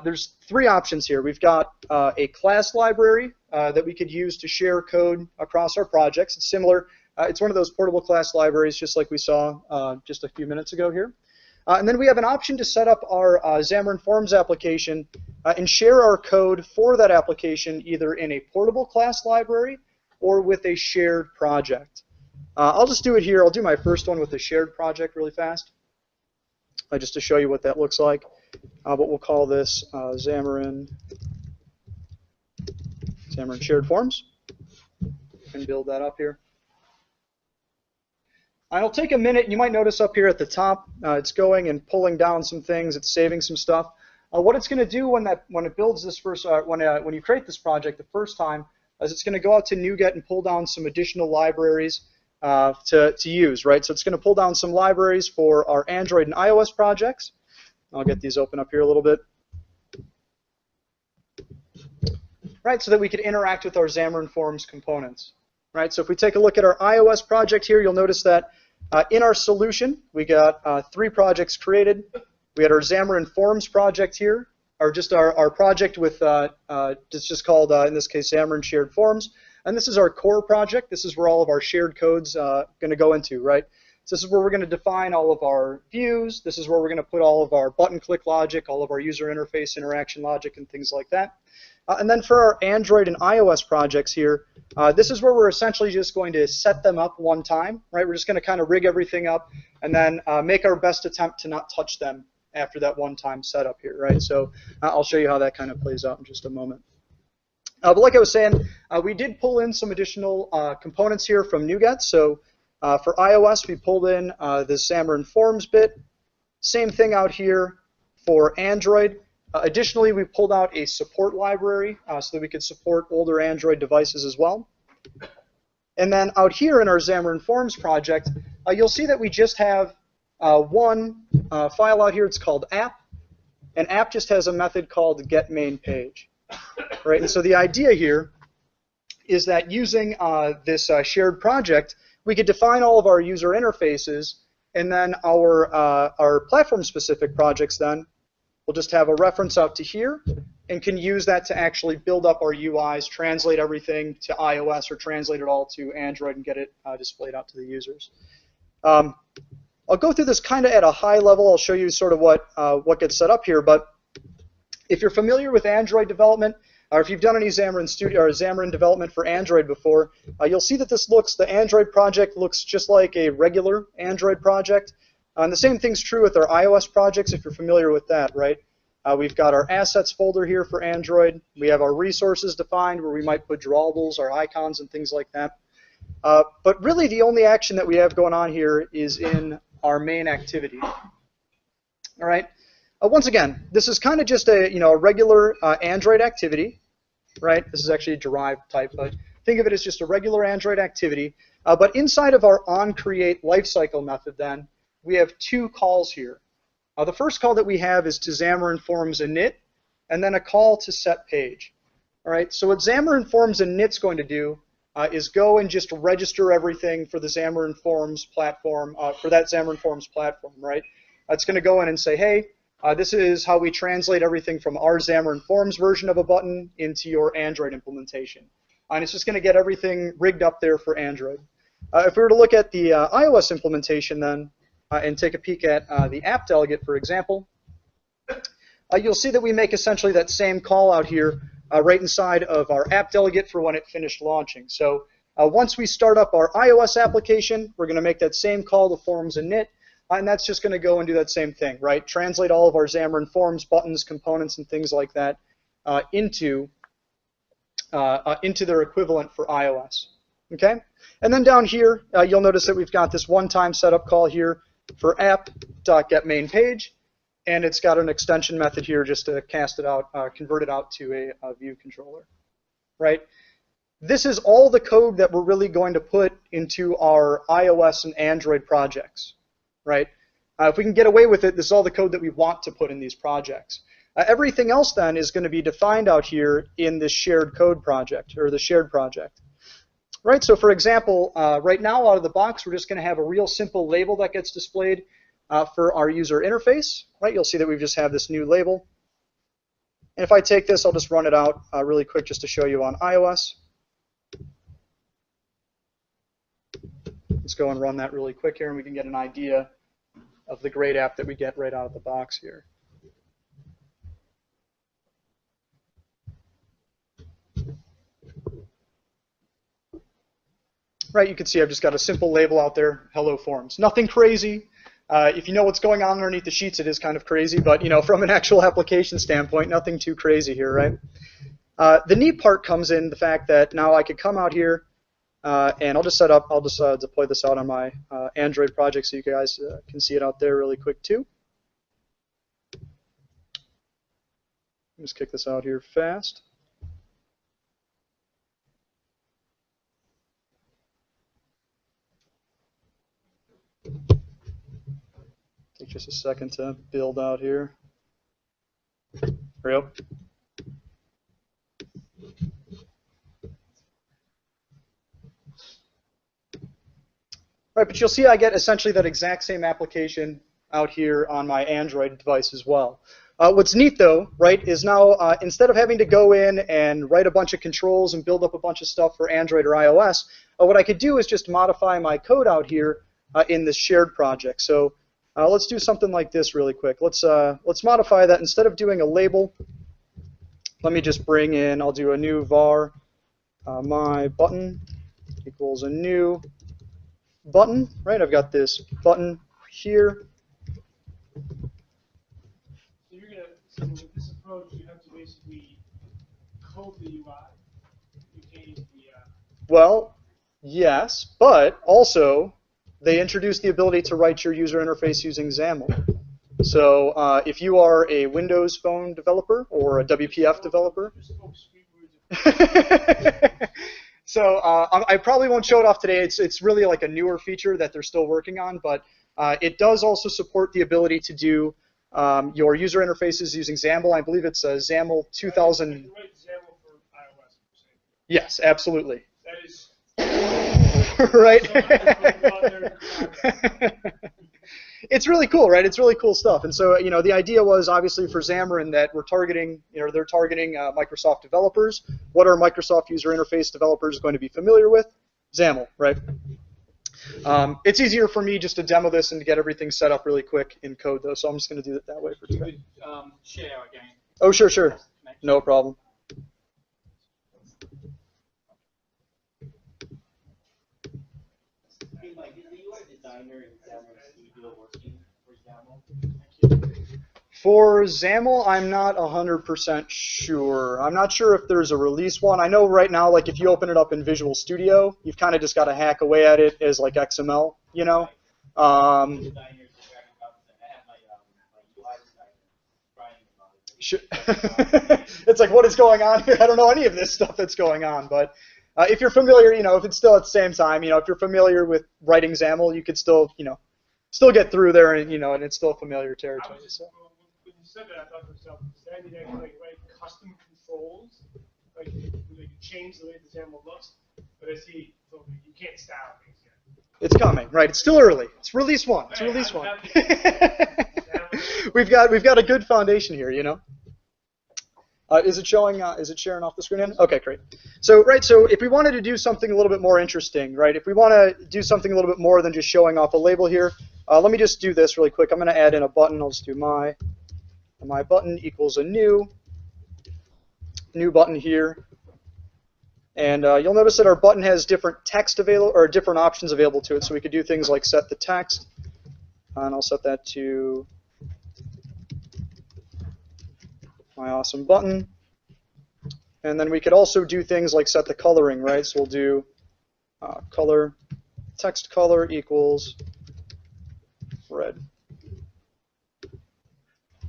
There's three options here. We've got a class library that we could use to share code across our projects. It's similar. It's one of those portable class libraries just like we saw just a few minutes ago here. And then we have an option to set up our Xamarin Forms application and share our code for that application either in a portable class library or with a shared project. I'll just do it here. I'll do my first one with a shared project really fast, just to show you what that looks like. But we'll call this Xamarin Shared Forms, and build that up here. It'll take a minute. You might notice up here at the top, it's going and pulling down some things. It's saving some stuff. What it's going to do when it builds this first, when you create this project the first time, is it's going to go out to NuGet and pull down some additional libraries to use, right? So it's going to pull down some libraries for our Android and iOS projects. I'll get these open up here a little bit. Right, so that we could interact with our Xamarin Forms components. Right, so if we take a look at our iOS project here, you'll notice that in our solution, we got 3 projects created. We had our Xamarin Forms project here, or just our project with, it's just called, in this case, Xamarin Shared Forms. And this is our core project. This is where all of our shared code's going to go into, right? So this is where we're going to define all of our views. This is where we're going to put all of our button click logic, all of our user interface interaction logic, and things like that. And then for our Android and iOS projects here, this is where we're essentially just going to set them up one time, right? We're just going to kind of rig everything up and then make our best attempt to not touch them after that one-time setup here, right? So I'll show you how that kind of plays out in just a moment. But like I was saying, we did pull in some additional components here from NuGet. So for iOS, we pulled in the Xamarin Forms bit. Same thing out here for Android. Additionally, we pulled out a support library so that we could support older Android devices as well. And then out here in our Xamarin Forms project, you'll see that we just have one file out here. It's called app. And app just has a method called getMainPage. Right? And so the idea here is that using this shared project, we could define all of our user interfaces, and then our platform-specific projects then we'll just have a reference out to here and can use that to actually build up our UIs, translate everything to iOS or translate it all to Android and get it displayed out to the users. I'll go through this kind of at a high level. I'll show you sort of what gets set up here. But if you're familiar with Android development, or if you've done any Xamarin Studio or Xamarin development for Android before, you'll see that the Android project looks just like a regular Android project. And the same thing's true with our iOS projects, if you're familiar with that, right? We've got our assets folder here for Android. We have our resources defined where we might put drawables, our icons, and things like that. But really, the only action that we have going on here is in our main activity. All right. Once again, this is kind of just a regular Android activity, right? This is actually a derived type, but think of it as just a regular Android activity. But inside of our onCreate lifecycle method, then we have two calls here. The first call that we have is to Xamarin Forms init, and then a call to set page. All right. So what Xamarin Forms init's going to do is go and just register everything for the Xamarin Forms platform, for that Xamarin Forms platform, right? It's going to go in and say, hey, this is how we translate everything from our Xamarin Forms version of a button into your Android implementation. And it's just going to get everything rigged up there for Android. If we were to look at the iOS implementation then, and take a peek at the app delegate, for example, you'll see that we make essentially that same call out here right inside of our app delegate for when it finished launching. So once we start up our iOS application, we're going to make that same call to Forms init, and that's just going to go and do that same thing, right? Translate all of our Xamarin Forms buttons, components, and things like that into their equivalent for iOS. Okay? And then down here, you'll notice that we've got this one-time setup call here for app.getMainPage, and it's got an extension method here just to cast it out, convert it out to a view controller, right? This is all the code that we're really going to put into our iOS and Android projects, right? If we can get away with it, this is all the code that we want to put in these projects. Everything else then is going to be defined out here in this shared code project, or the shared project. Right, so for example, right now out of the box, we're just going to have a real simple label that gets displayed for our user interface. Right, you'll see that we just have this new label. And if I take this, I'll just run it out really quick just to show you on iOS. Let's go and run that really quick here, and we can get an idea of the great app that we get right out of the box here. Right, you can see I've just got a simple label out there, Hello Forms. Nothing crazy. If you know what's going on underneath the sheets, it is kind of crazy, but from an actual application standpoint, nothing too crazy here, right? The neat part comes in the fact that now I could come out here and I'll just deploy this out on my Android project so you guys can see it out there really quick too. Just kick this out here fast. Take just a second to build out here. Hurry up. Right, but you'll see I get essentially that exact same application out here on my Android device as well. What's neat though, right, is now instead of having to go in and write a bunch of controls and build up a bunch of stuff for Android or iOS, what I could do is just modify my code out here in the shared project. So let's do something like this really quick. Let's modify that. Instead of doing a label, let me just bring in, I'll do a new var my button equals a new button, right? I've got this button here. So with this approach, you have to basically code the UI. You can't use the. Well, yes, but also they introduced the ability to write your user interface using XAML. So if you are a Windows Phone developer or a WPF developer, so I probably won't show it off today. It's really like a newer feature that they're still working on, but it does also support the ability to do your user interfaces using XAML. I believe it's a XAML 2000. You can write XAML for iOS. Yes, absolutely. That is. Right. It's really cool, right? It's really cool stuff. And so, the idea was obviously for Xamarin that we're targeting, they're targeting Microsoft developers. What are Microsoft user interface developers going to be familiar with? XAML, right? It's easier for me just to demo this and to get everything set up really quick in code, though. So I'm just going to do it that way for today. Share again. Oh, sure. No problem. For XAML, I'm not 100% sure. I'm not sure if there's a release one. I know right now, like if you open it up in Visual Studio, you've kind of just got to hack away at it as like XML, It's like, what is going on here? I don't know any of this stuff that's going on. But if you're familiar, if it's still at the same time, if you're familiar with writing XAML, you could still, still get through there, and and it's still familiar territory. So. When you said that, I thought to myself, does that mean I can write custom controls, like you change the way the XAML looks? But I see, so you can't style things yet. It's coming, right? It's still early. It's release one. It's release one. We've got a good foundation here, Is it showing? Is it sharing off the screen? Okay, great. So if we wanted to do something a little bit more interesting, right? If we want to do something a little bit more than just showing off a label here, let me just do this really quick. I'm going to add in a button. I'll just do my button equals a new button here. And you'll notice that our button has different text available, or different options available to it. So we could do things like set the text, and I'll set that to my awesome button. And then we could also do things like set the coloring, right? So we'll do color, text color equals red.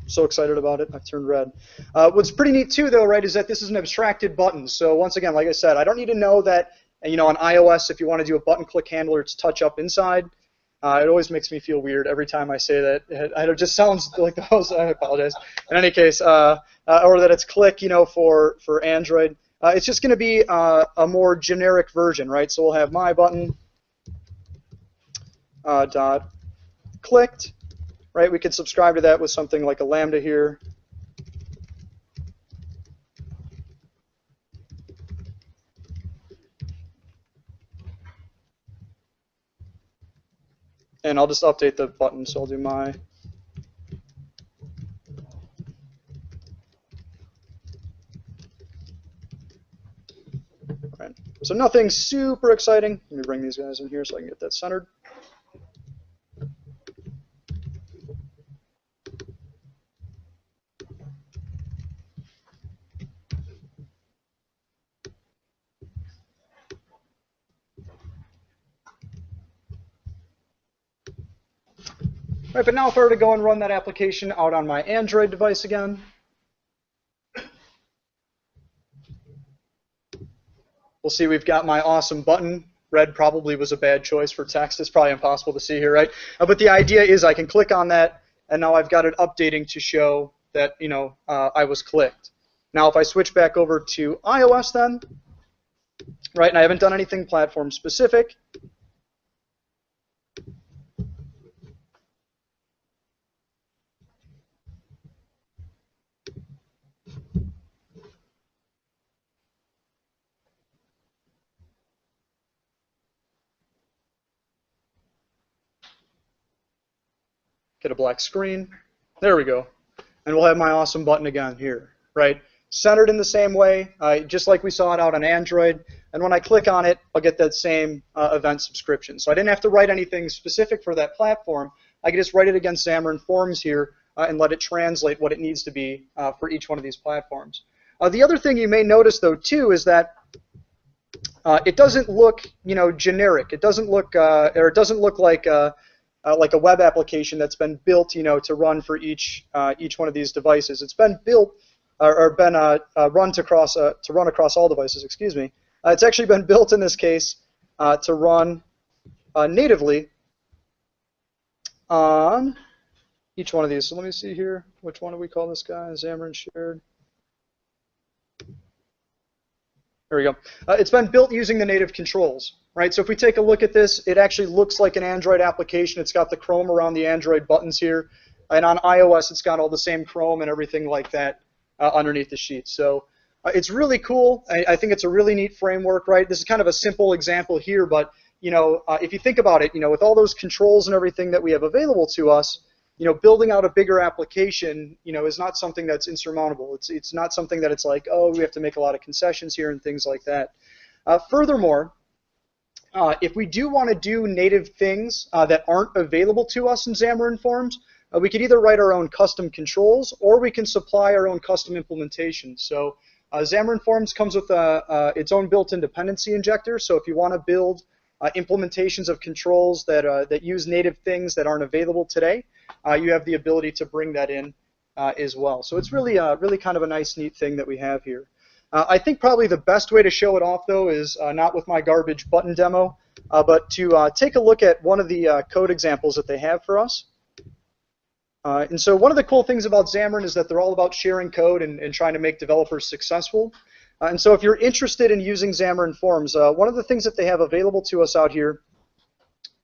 So excited about it, I've turned red. What's pretty neat too, though, right, is that this is an abstracted button. So once again, like I said, I don't need to know that, on iOS, if you want to do a button click handler, it's touch up inside. It always makes me feel weird every time I say that. It just sounds like the host. I apologize. In any case, or that it's click, for Android. It's just going to be a more generic version, right? So we'll have my button dot clicked. Right, we could subscribe to that with something like a lambda here. And I'll just update the button, so I'll do my. Right. So nothing super exciting. Let me bring these guys in here so I can get that centered. Right, but now if I were to go and run that application out on my Android device again, we'll see we've got my awesome button. Red probably was a bad choice for text. It's probably impossible to see here, right? But the idea is I can click on that, and now I've got it updating to show that I was clicked. Now if I switch back over to iOS then, right, and I haven't done anything platform specific, hit a black screen. There we go. And we'll have my awesome button again here, right? Centered in the same way, just like we saw it out on Android. And when I click on it, I'll get that same event subscription. So I didn't have to write anything specific for that platform. I could just write it against Xamarin Forms here and let it translate what it needs to be for each one of these platforms. The other thing you may notice, though, too, is that it doesn't look, generic. It doesn't look, or it doesn't look like a web application that's been built, to run for each one of these devices. It's been built or been run across all devices. Excuse me. It's actually been built in this case to run natively on each one of these. So let me see here. Which one do we call this guy? Xamarin Shared. There we go. It's been built using the native controls, right? So if we take a look at this, it actually looks like an Android application. It's got the Chrome around the Android buttons here. And on iOS, it's got all the same Chrome and everything like that underneath the sheet. So it's really cool. I think it's a really neat framework, right? This is kind of a simple example here, but if you think about it, with all those controls and everything that we have available to us, building out a bigger application, is not something that's insurmountable. It's not something that it's like, oh, we have to make a lot of concessions here and things like that. Furthermore, if we do want to do native things that aren't available to us in Xamarin Forms, we could either write our own custom controls or we can supply our own custom implementation. So Xamarin Forms comes with its own built-in dependency injector. So if you want to build implementations of controls that use native things that aren't available today, you have the ability to bring that in as well. So it's really kind of a nice, neat thing that we have here. I think probably the best way to show it off, though, is not with my garbage button demo, but to take a look at one of the code examples that they have for us. And so one of the cool things about Xamarin is that they're all about sharing code and trying to make developers successful. And so if you're interested in using Xamarin Forms, one of the things that they have available to us out here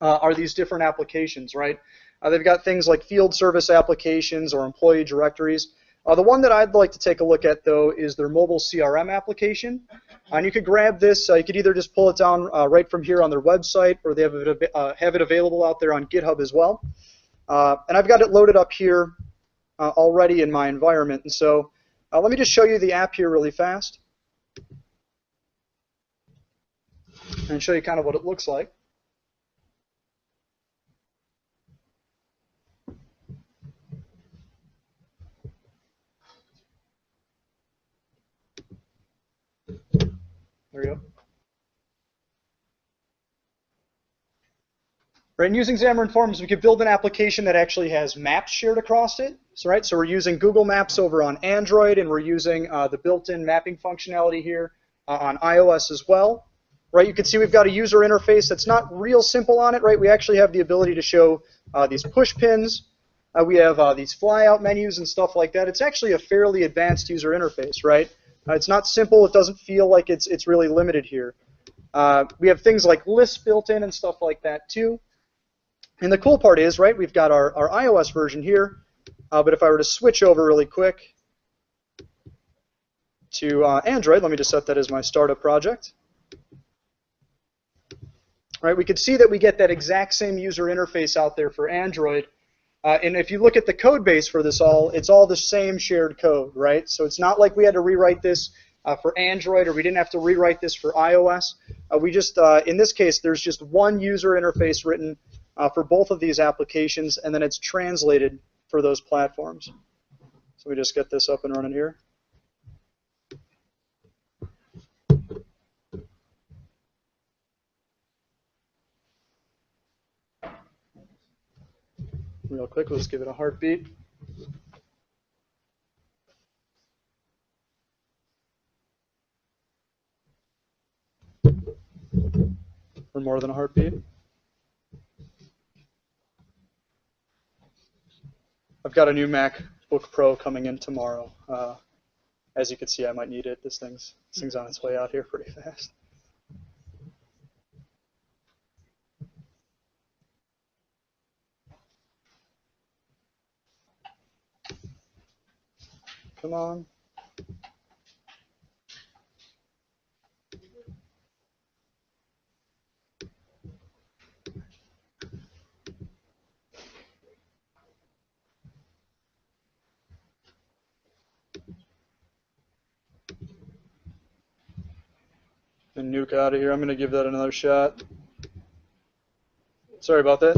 are these different applications, right? They've got things like field service applications or employee directories. The one that I'd like to take a look at, though, is their mobile CRM application. And you could grab this. You could either just pull it down right from here on their website, or they have it available out there on GitHub as well. And I've got it loaded up here already in my environment. And so let me just show you the app here really fast and show you kind of what it looks like. There we go. Right, and using Xamarin Forms, we could build an application that actually has maps shared across it. So, right, so we're using Google Maps over on Android, and we're using the built-in mapping functionality here on iOS as well. Right, you can see we've got a user interface that's not real simple on it. Right, we actually have the ability to show these push pins. We have these flyout menus and stuff like that. It's actually a fairly advanced user interface, right? It's not simple. It doesn't feel like it's really limited here. We have things like lists built in and stuff like that too. And the cool part is, right, we've got our iOS version here, but if I were to switch over really quick to Android, let me just set that as my startup project. Right, we could see that we get that exact same user interface out there for Android. And if you look at the code base for this it's all the same shared code, right? So it's not like we had to rewrite this for Android, or we didn't have to rewrite this for iOS. We just, in this case, there's just one user interface written for both of these applications, and then it's translated for those platforms. So we just get this up and running here. Real quick, let's give it a heartbeat. Or more than a heartbeat. I've got a new MacBook Pro coming in tomorrow. As you can see, I might need it. This thing's on its way out here pretty fast. Come on. and nuke out of here. I'm going to give that another shot. Sorry about that.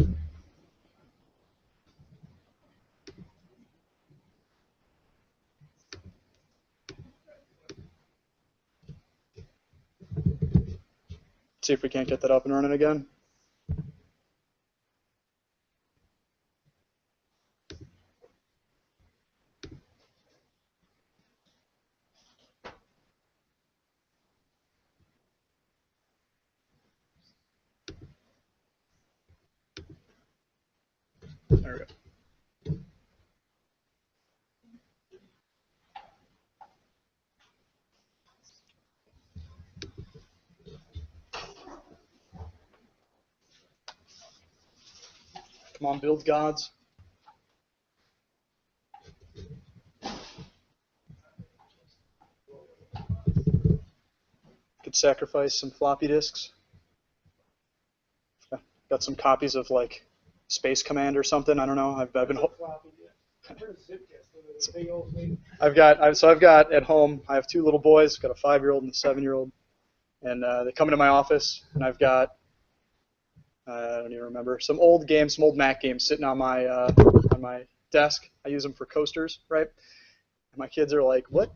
See if we can't get that up and running again. There we go. Come on, build gods. Could sacrifice some floppy disks. Got some copies of like Space Command or something. I don't know. I've been. I've got at home. I have two little boys. I've got a 5-year-old and a 7-year-old, and they come into my office, and I've got I don't even remember some old games, some old Mac games sitting on my desk. I use them for coasters, right? And my kids are like, "What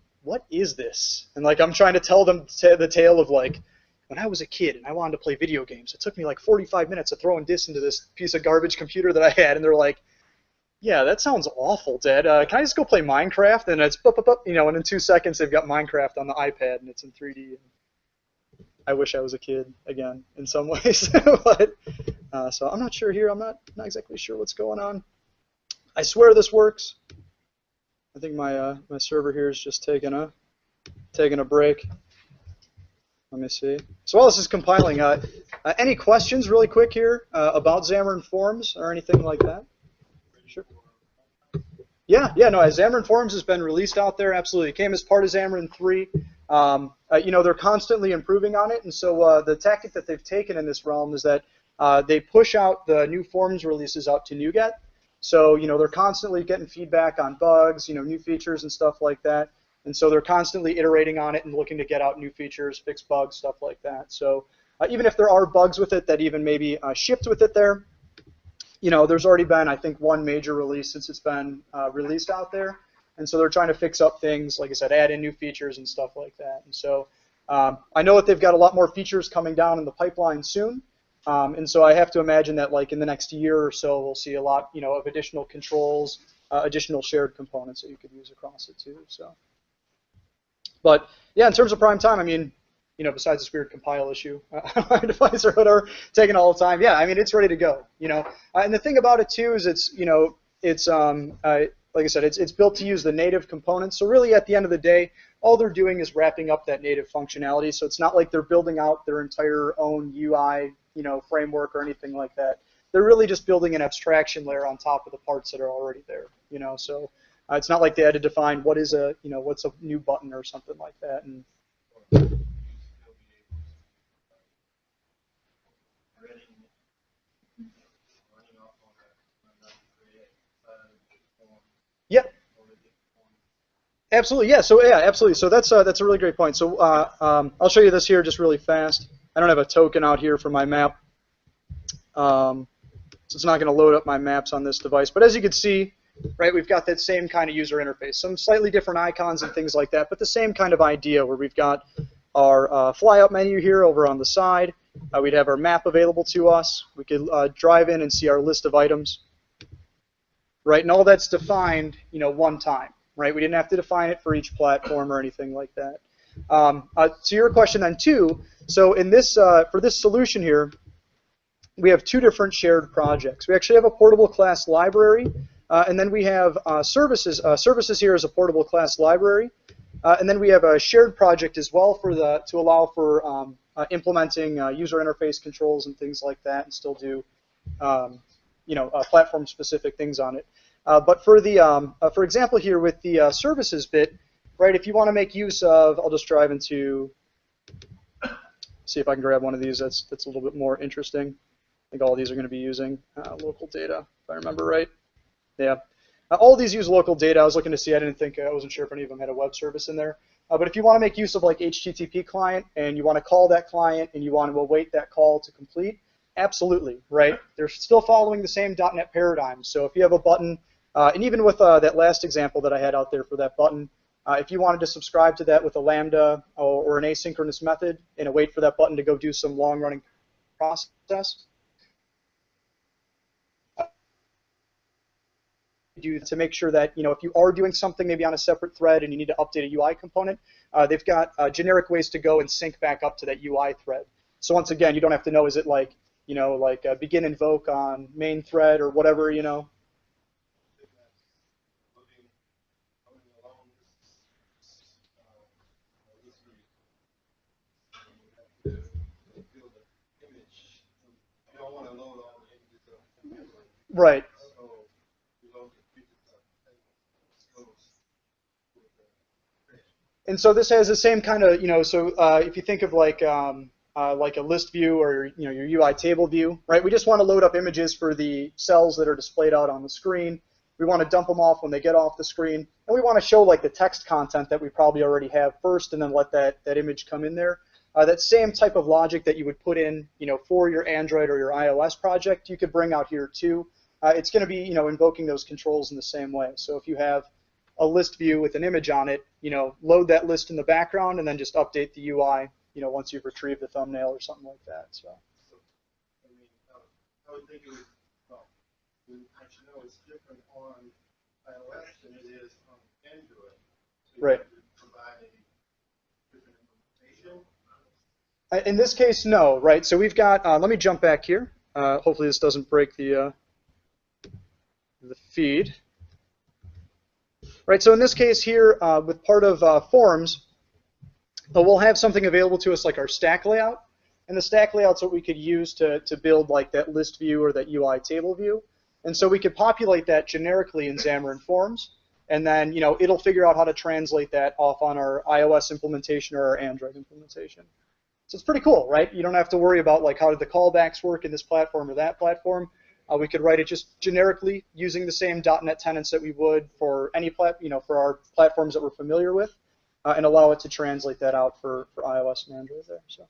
is this?" And like I'm trying to tell them the tale of like when I was a kid and I wanted to play video games. It took me like 45 minutes of throwing discs into this piece of garbage computer that I had, and they're like, "Yeah, that sounds awful, Dad. Can I just go play Minecraft?" And it's and in 2 seconds they've got Minecraft on the iPad and it's in 3D. I wish I was a kid again in some ways, but so I'm not sure here. I'm not exactly sure what's going on. I swear this works. I think my my server here is just taking a break. Let me see. So while this is compiling, any questions really quick here about Xamarin Forms or anything like that? Sure. Yeah, no, Xamarin Forms has been released out there, absolutely. It came as part of Xamarin 3. They're constantly improving on it, and so the tactic that they've taken in this realm is that they push out the new Forms releases out to NuGet. So, they're constantly getting feedback on bugs, new features and stuff like that. And so they're constantly iterating on it and looking to get out new features, fix bugs, stuff like that. So even if there are bugs with it that even maybe shipped with it there, there's already been, I think, one major release since it's been released out there. And so they're trying to fix up things, like I said, add in new features and stuff like that. And so I know that they've got a lot more features coming down in the pipeline soon. And so I have to imagine that like in the next year or so, we'll see a lot, of additional controls, additional shared components that you could use across it too. So, but yeah, in terms of prime time, I mean, besides this weird compile issue, my device or whatever, taking all the time. Yeah, I mean, it's ready to go. And the thing about it too is it's, like I said, it's built to use the native components. So really, at the end of the day, all they're doing is wrapping up that native functionality. So it's not like they're building out their entire own UI, framework or anything like that. They're really just building an abstraction layer on top of the parts that are already there. So it's not like they had to define what is a, what's a new button or something like that. And yeah. Absolutely, yeah. So yeah, absolutely. So that's a really great point. So I'll show you this here just really fast. I don't have a token out here for my map, so it's not going to load up my maps on this device. But as you can see, right, we've got that same kind of user interface, some slightly different icons and things like that, but the same kind of idea where we've got our fly-up menu here over on the side. We'd have our map available to us. We could drive in and see our list of items, right? And all that's defined, one time. Right, we didn't have to define it for each platform or anything like that. To your question then too, so in this for this solution here, we have two different shared projects. We actually have a portable class library, and then we have services. Services here is a portable class library, and then we have a shared project as well for to allow for implementing user interface controls and things like that, and still do platform-specific things on it. But for the, for example here with the services bit, right, if you want to make use of, I'll just drive into, see if I can grab one of these that's a little bit more interesting. I think all of these are going to be using local data, if I remember right. Yeah. All of these use local data. I was looking to see, I wasn't sure if any of them had a web service in there. But if you want to make use of like HTTP client and you want to call that client and you want to await that call to complete, absolutely, right? They're still following the same .NET paradigm. So if you have a button, and even with that last example that I had out there for that button, if you wanted to subscribe to that with a Lambda or an asynchronous method and wait for that button to go do some long-running process, to make sure that, if you are doing something maybe on a separate thread and you need to update a UI component, they've got generic ways to go and sync back up to that UI thread. So once again, you don't have to know, is it like, begin invoke on main thread or whatever, Right. And so this has the same kind of, so if you think of like a list view or your UI table view, right? We just want to load up images for the cells that are displayed out on the screen. We want to dump them off when they get off the screen, and we want to show like the text content that we probably already have first, and then let that image come in there. That same type of logic that you would put in, for your Android or your iOS project, you could bring out here too. It's going to be, invoking those controls in the same way. So if you have a list view with an image on it, load that list in the background and then just update the UI, once you've retrieved the thumbnail or something like that. So. I mean, I would think it would, well, it's different on iOS than it is on Android. So right. Provide a different implementation. In this case, no, right? So we've got, let me jump back here. Hopefully this doesn't break the feed. Right, so in this case here, with part of forms, we'll have something available to us like our stack layout. And the stack layout's what we could use to build like that list view or that UI table view. And so we could populate that generically in Xamarin Forms. And then, it'll figure out how to translate that off on our iOS implementation or our Android implementation. So it's pretty cool, right? You don't have to worry about like how did the callbacks work in this platform or that platform. We could write it just generically using the same .NET tenants that we would for any for our platforms that we're familiar with, and allow it to translate that out for iOS and Android there. So.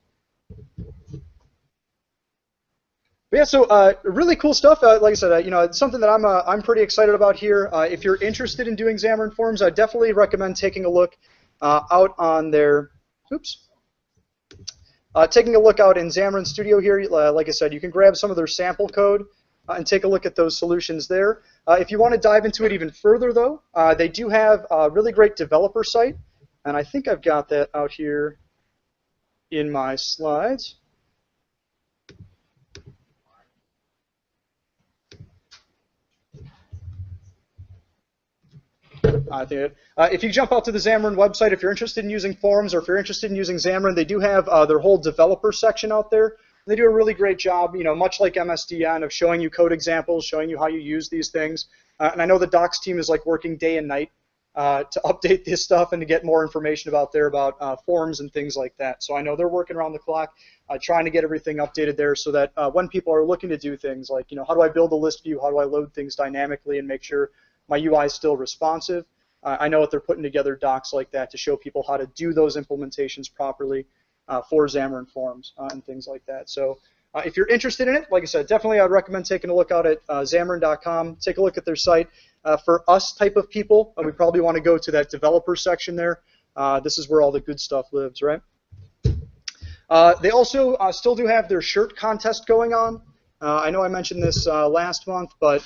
But yeah, so really cool stuff. Like I said, it's something that I'm pretty excited about here. If you're interested in doing Xamarin Forms, I definitely recommend taking a look out on their. Oops. Taking a look out in Xamarin Studio here. Like I said, you can grab some of their sample code and take a look at those solutions there. If you want to dive into it even further, though, they do have a really great developer site, and I think I've got that out here in my slides. If you jump out to the Xamarin website, if you're interested in using Forms or if you're interested in using Xamarin, they do have their whole developer section out there. They do a really great job, much like MSDN, of showing you code examples, showing you how you use these things. And I know the docs team is like working day and night to update this stuff and to get more information about forms and things like that. So I know they're working around the clock trying to get everything updated there so that when people are looking to do things like, how do I build a list view, how do I load things dynamically and make sure my UI is still responsive, I know that they're putting together docs like that to show people how to do those implementations properly for Xamarin Forms and things like that. So if you're interested in it, like I said, definitely I'd recommend taking a look out at Xamarin.com. Take a look at their site. For us type of people, we probably want to go to that developer section there. This is where all the good stuff lives, right? They also still do have their shirt contest going on. I know I mentioned this last month, but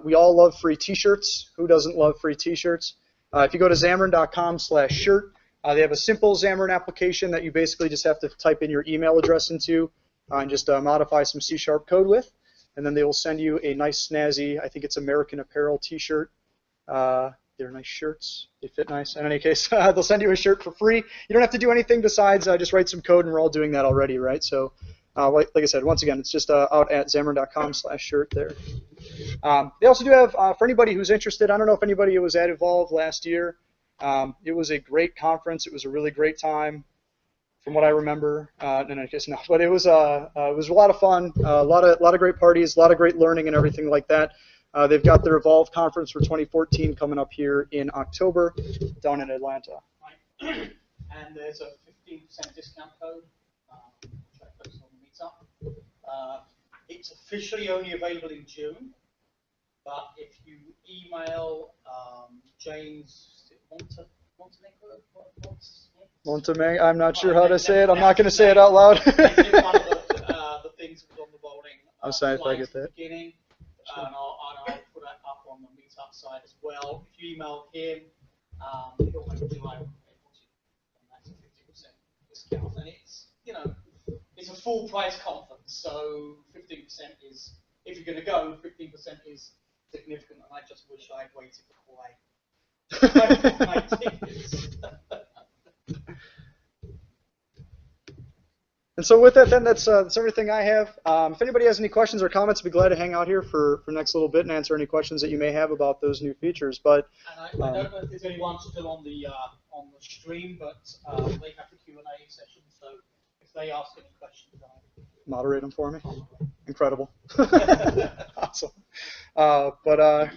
we all love free t-shirts. Who doesn't love free t-shirts? If you go to Xamarin.com/shirt, they have a simple Xamarin application that you basically just have to type in your email address into and just modify some C# code with, and then they will send you a nice snazzy, I think it's American Apparel t-shirt. They're nice shirts. They fit nice. In any case, they'll send you a shirt for free. You don't have to do anything besides just write some code, and we're all doing that already, right? So like I said, once again, it's just out at Xamarin.com/shirt there. They also do have, for anybody who's interested, I don't know if anybody was at Evolve last year. It was a great conference. It was a really great time, from what I remember. And I guess no, but it was a lot of fun. A lot of great parties, a lot of great learning and everything like that. They've got their Evolve conference for 2014 coming up here in October down in Atlanta. and there's a 15% discount code, which I posted on the meetup. It's officially only available in June, but if you email James Montenegro, I'm not sure how to say it. I'm not going to say it out loud. One of the things that was on the bowling I'm sorry if I get slides at the that. beginning, and I'll put that up on the meetup site as well. If you email him, he'll make July, and that's a 50% discount. And it's, it's a full price conference, so 15% is, if you're going to go, 15% is significant, and I just wish I'd waited before I my tickets. And so with that, then that's everything I have. If anybody has any questions or comments, I'd be glad to hang out here for the next little bit and answer any questions that you may have about those new features. But and I don't know if there's anyone still on the stream, but they have the Q&A session, so if they ask any questions, I'll moderate them for me. Incredible. Awesome.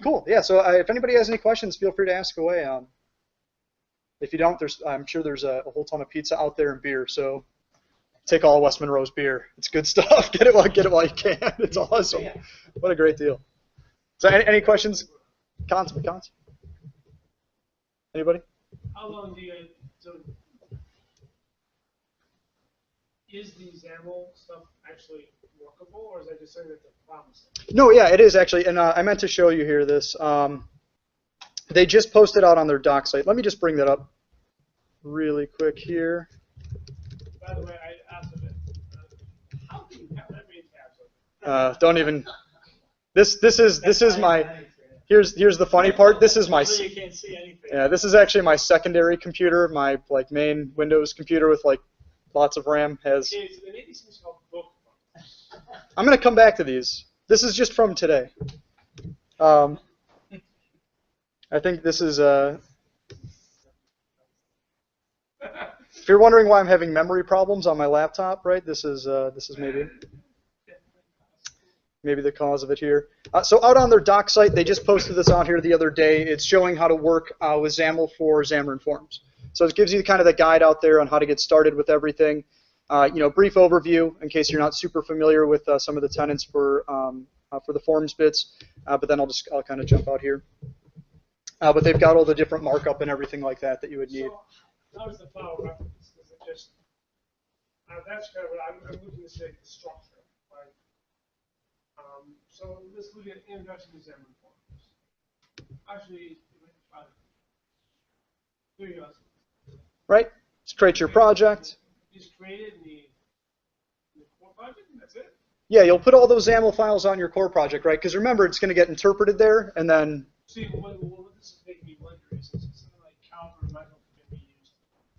Cool. Yeah. So if anybody has any questions, feel free to ask away. If you don't, I'm sure there's a whole ton of pizza out there and beer. So take all West Monroe's beer. It's good stuff. Get it while you can. It's awesome. What a great deal. So any questions? Cons? Anybody? How long do you, so is the XAML stuff actually workable, or is that just something that they're promising? No, yeah, it is actually. And I meant to show you here this. They just posted out on their doc site. Let me just bring that up really quick here. By the way, I asked a bit, how do you have that many tabs open? Don't even. This is my. Here's the funny part. This is my. So you can't see anything. Yeah, this is actually my secondary computer. My main Windows computer with lots of RAM has. Okay, so they need these things called bookmarks. I'm gonna come back to these. This is just from today. I think this is If you're wondering why I'm having memory problems on my laptop, right? This is maybe the cause of it here. So out on their doc site, they just posted this out here the other day. It's showing how to work with XAML for Xamarin Forms. So it gives you kind of the guide out there on how to get started with everything. Brief overview in case you're not super familiar with some of the tenants for the forms bits. But then I'll kind of jump out here. But they've got all the different markup and everything like that you would need. So how is the file reference? Is it just that's kind of what I'm looking to say, the structure, right? So let's look at introduction to Xamarin Forms. Actually, here you go. Right. Just create your project. Just create it in the core project, and that's it. Yeah, you'll put all those XAML files on your core project, right? Because remember, it's going to get interpreted there, and then. See, what this is making me wonder is something like Calvin or Michael can be used.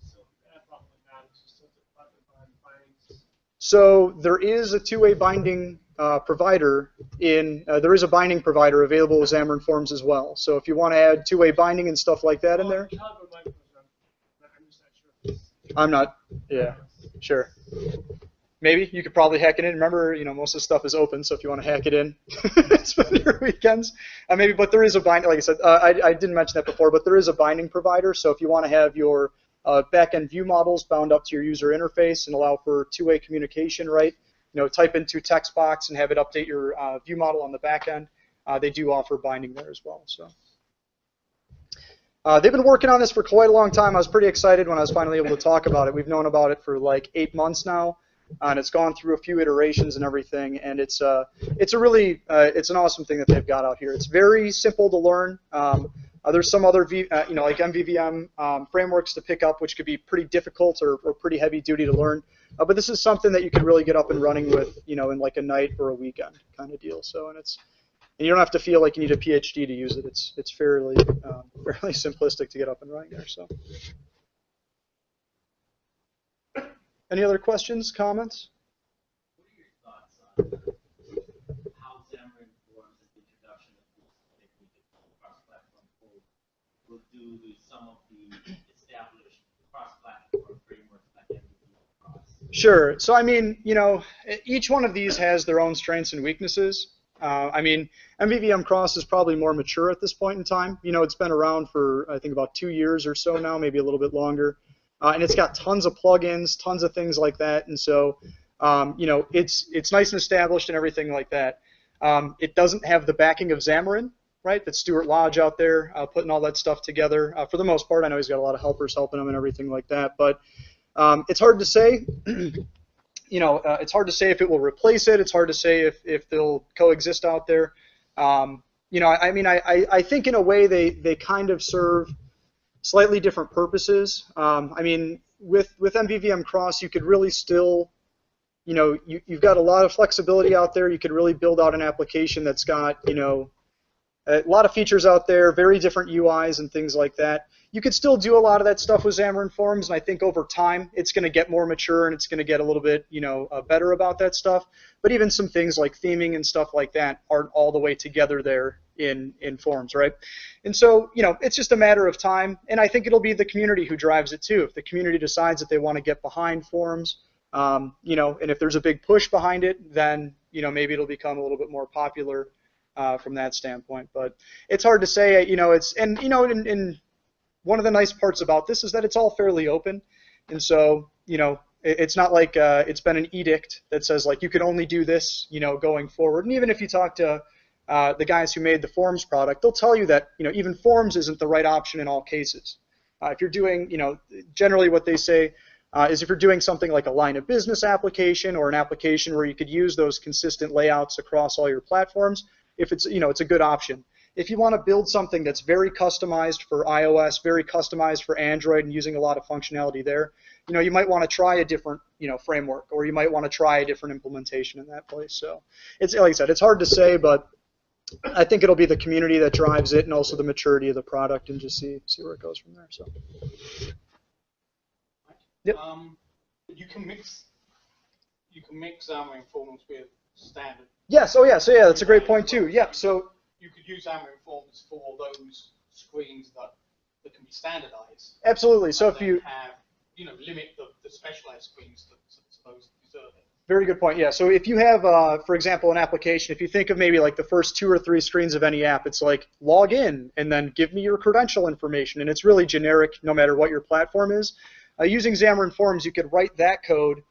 So that probably matters. Just to behind bindings. So there is a two-way binding provider there is a binding provider available with Xamarin Forms as well. So if you want to add two-way binding and stuff like that in there. Calvin or Michael, I'm just not sure. I'm not. Yeah, sure. Maybe you could probably hack it in. Remember, most of the stuff is open, so if you want to hack it in, spend your weekends. Maybe, but there is a binding. Like I said, I didn't mention that before, but there is a binding provider. So if you want to have your back-end view models bound up to your user interface and allow for two-way communication, right? Type into text box and have it update your view model on the back end. They do offer binding there as well. So they've been working on this for quite a long time. I was pretty excited when I was finally able to talk about it. We've known about it for like 8 months now. And it's gone through a few iterations and everything, and it's an awesome thing that they've got out here. It's very simple to learn. There's some other like MVVM frameworks to pick up, which could be pretty difficult or pretty heavy duty to learn. But this is something that you could really get up and running with, in like a night or a weekend kind of deal. So and you don't have to feel like you need a PhD to use it. It's fairly simplistic to get up and running there. So. Any other questions, comments? What are your thoughts on how Xamarin Forms and the introduction of cross-platform code will do with some of the established cross-platform frameworks like MVVM? Sure. So each one of these has their own strengths and weaknesses. MVVM Cross is probably more mature at this point in time. It's been around for I think about 2 years or so now, maybe a little bit longer. and it's got tons of plugins, tons of things like that. And so, it's nice and established and everything like that. It doesn't have the backing of Xamarin, right? That's Stuart Lodge out there putting all that stuff together. For the most part, I know he's got a lot of helpers helping him and everything like that. But it's hard to say. It's hard to say if it will replace it. It's hard to say if they'll coexist out there. I think in a way they kind of serve slightly different purposes. With MVVM Cross, you could really still, you've got a lot of flexibility out there. You could really build out an application that's got, a lot of features out there, very different UIs and things like that. You could still do a lot of that stuff with Xamarin Forms, and I think over time it's going to get more mature and it's going to get a little bit, better about that stuff. But even some things like theming and stuff like that aren't all the way together there in Forms, right? And so, it's just a matter of time, and I think it'll be the community who drives it too. If the community decides that they want to get behind Forms, and if there's a big push behind it, then, maybe it'll become a little bit more popular from that standpoint. But it's hard to say, and one of the nice parts about this is that it's all fairly open, and so, it's not like it's been an edict that says like you can only do this, going forward. And even if you talk to the guys who made the Forms product, they'll tell you that, even Forms isn't the right option in all cases. If you're doing, generally what they say is if you're doing something like a line of business application or an application where you could use those consistent layouts across all your platforms, if it's, it's a good option. If you want to build something that's very customized for iOS, very customized for Android, and using a lot of functionality there, you might want to try a different, framework, or you might want to try a different implementation in that place. So it's, like I said, it's hard to say, but I think it'll be the community that drives it, and also the maturity of the product, and just see where it goes from there. So. Yep. You can mix Xamarin Forms with standard. Yes. Oh, yeah. So yeah, that's a great point too. Yeah. So you could use Xamarin Forms for those screens that can be standardized. Absolutely. So if you have, limit the specialized screens to those deserve it. Very good point. Yeah. So if you have, for example, an application, if you think of maybe like the first 2 or 3 screens of any app, it's like log in and then give me your credential information, and it's really generic no matter what your platform is. Using Xamarin Forms, you could write that code.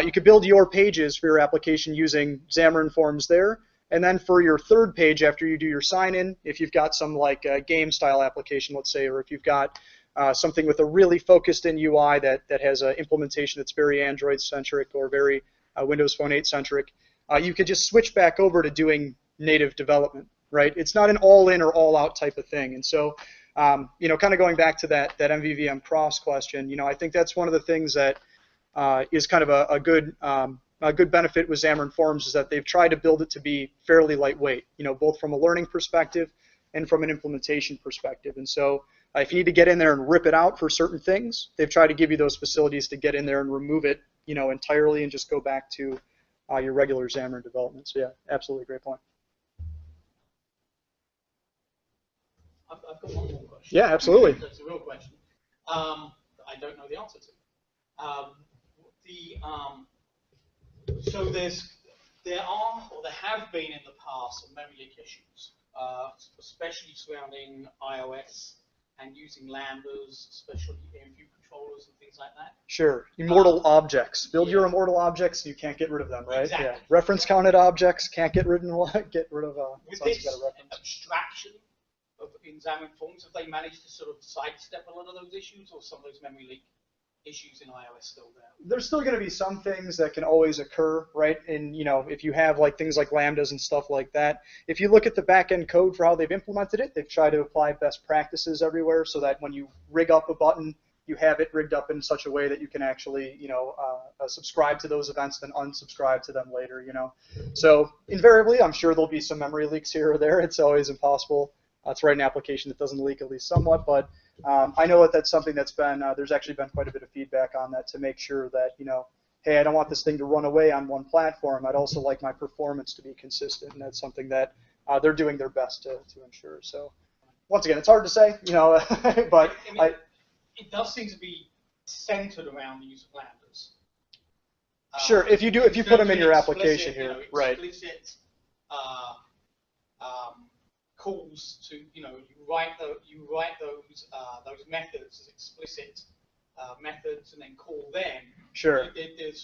You could build your pages for your application using Xamarin Forms there. And then for your third page, after you do your sign-in, if you've got some like game-style application, let's say, or if you've got something with a really focused-in UI that has an implementation that's very Android-centric or very Windows Phone 8-centric, you could just switch back over to doing native development, right? It's not an all-in or all-out type of thing. And so, kind of going back to that MVVM cross question, I think that's one of the things that is kind of a good benefit with Xamarin Forms, is that they've tried to build it to be fairly lightweight, both from a learning perspective and from an implementation perspective. And so if you need to get in there and rip it out for certain things, they've tried to give you those facilities to get in there and remove it, entirely, and just go back to your regular Xamarin development. So yeah, absolutely great point. I've got one more question. Yeah, absolutely. That's a real question. I don't know the answer to. So there have been in the past some memory leak issues, especially surrounding iOS and using lambdas, especially in view controllers and things like that. Sure. Immortal objects. Build your immortal objects, you can't get rid of them, right? Exactly. Yeah. Reference counted objects, can't get rid of with this abstraction in Xamarin Forms, have they managed to sort of sidestep a lot of those issues, or some of those memory leak issues in iOS still there? There's still going to be some things that can always occur, right? And if you have like things like lambdas and stuff like that, if you look at the back-end code for how they've implemented it, they've tried to apply best practices everywhere, so that when you rig up a button, you have it rigged up in such a way that you can actually, subscribe to those events, then unsubscribe to them later, So invariably, I'm sure there'll be some memory leaks here or there. It's always impossible to write an application that doesn't leak, at least somewhat, but I know that that's something that's been, there's actually been quite a bit of feedback on that, to make sure that, hey, I don't want this thing to run away on one platform. I'd also like my performance to be consistent, and that's something that they're doing their best to ensure. So once again, it's hard to say, but it does seem to be centered around the use of lambdas. Sure, if you put them in your application here, right? Explicit calls to, you write those methods as explicit methods and then call them. Sure. It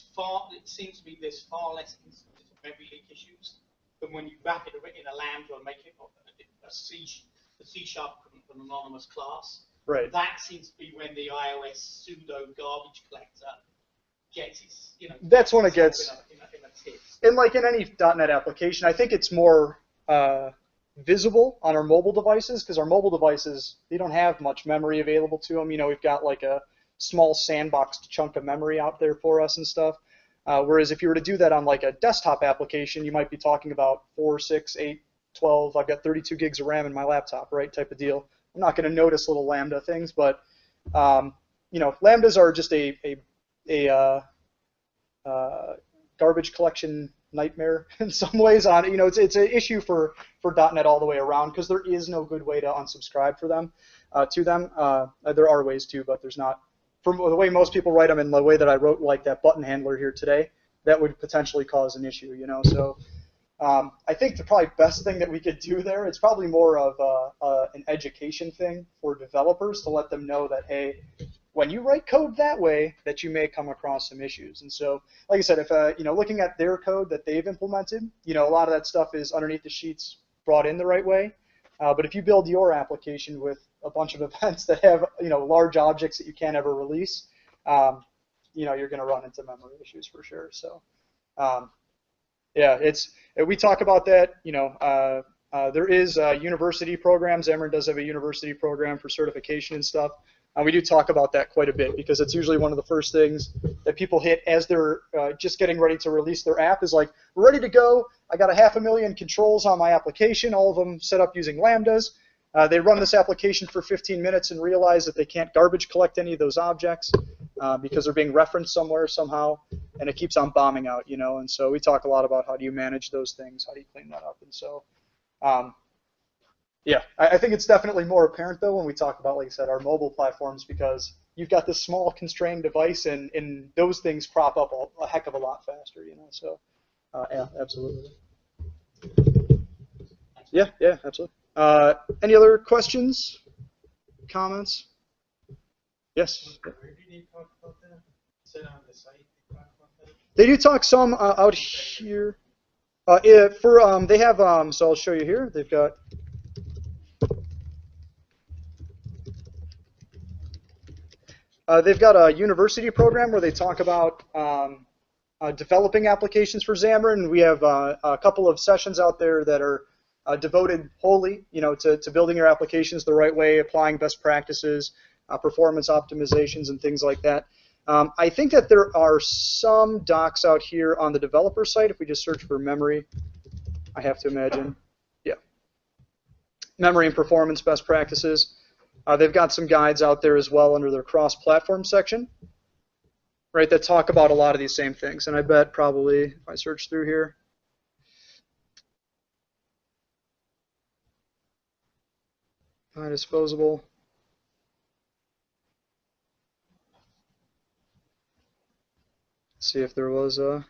seems to be there's far less instances of memory leak issues than when you wrap it in a Lambda and make it a C# an anonymous class. Right. That seems to be when the iOS pseudo garbage collector gets its, That's when it gets in a tip. And like in any .NET application, I think it's more visible on our mobile devices because our mobile devices, they don't have much memory available to them. We've got like a small sandboxed chunk of memory out there for us and stuff. Whereas if you were to do that on like a desktop application, you might be talking about 4, 6, 8, 12. I've got 32 gigs of RAM in my laptop, right? Type of deal. I'm not going to notice little Lambda things, but Lambdas are just a garbage collection nightmare in some ways. It's an issue for .NET all the way around because there is no good way to unsubscribe for them to them. There are ways to, but there's not. From the way most people write them and the way that I wrote like that button handler here today, that would potentially cause an issue. So I think the probably best thing that we could do there, it's probably more of an education thing for developers to let them know that, hey, when you write code that way, that you may come across some issues. And so, like I said, if looking at their code that they've implemented, a lot of that stuff is underneath the sheets brought in the right way. But if you build your application with a bunch of events that have large objects that you can't ever release, you're going to run into memory issues for sure. So, yeah, we talk about that. There is university programs. Xamarin does have a university program for certification and stuff. And we do talk about that quite a bit because it's usually one of the first things that people hit as they're just getting ready to release their app is like, we're ready to go. I got 500,000 controls on my application, all of them set up using Lambdas. They run this application for 15 minutes and realize that they can't garbage collect any of those objects because they're being referenced somewhere somehow, and it keeps on bombing out, And so we talk a lot about how do you manage those things, how do you clean that up, and so. Yeah, I think it's definitely more apparent, though, when we talk about, like I said, our mobile platforms, because you've got this small constrained device, and those things crop up a heck of a lot faster, So, yeah, absolutely. Yeah, absolutely. Any other questions, comments? Yes? They do talk some out here. They have, so I'll show you here. They've got. They've got a university program where they talk about developing applications for Xamarin. We have a couple of sessions out there that are devoted wholly, to building your applications the right way, applying best practices, performance optimizations, and things like that. I think that there are some docs out here on the developer site. If we just search for memory, I have to imagine, yeah, memory and performance best practices. They've got some guides out there as well under their cross-platform section, right, that talk about a lot of these same things. And I bet probably, if I search through here, disposable. Let's see if there was a.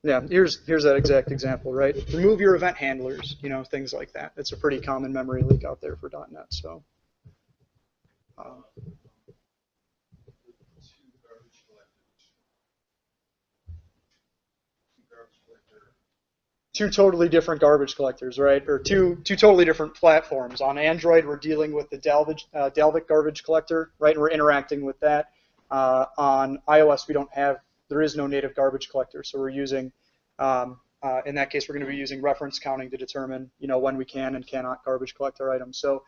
Yeah, here's that exact example, right? Remove your event handlers, things like that. It's a pretty common memory leak out there for .NET. So, two totally different garbage collectors, right? Or two totally different platforms. On Android, we're dealing with the Dalvik garbage collector, right? And we're interacting with that. On iOS, there is no native garbage collector, so we're using, in that case, we're going to be using reference counting to determine, when we can and cannot garbage collect our items. So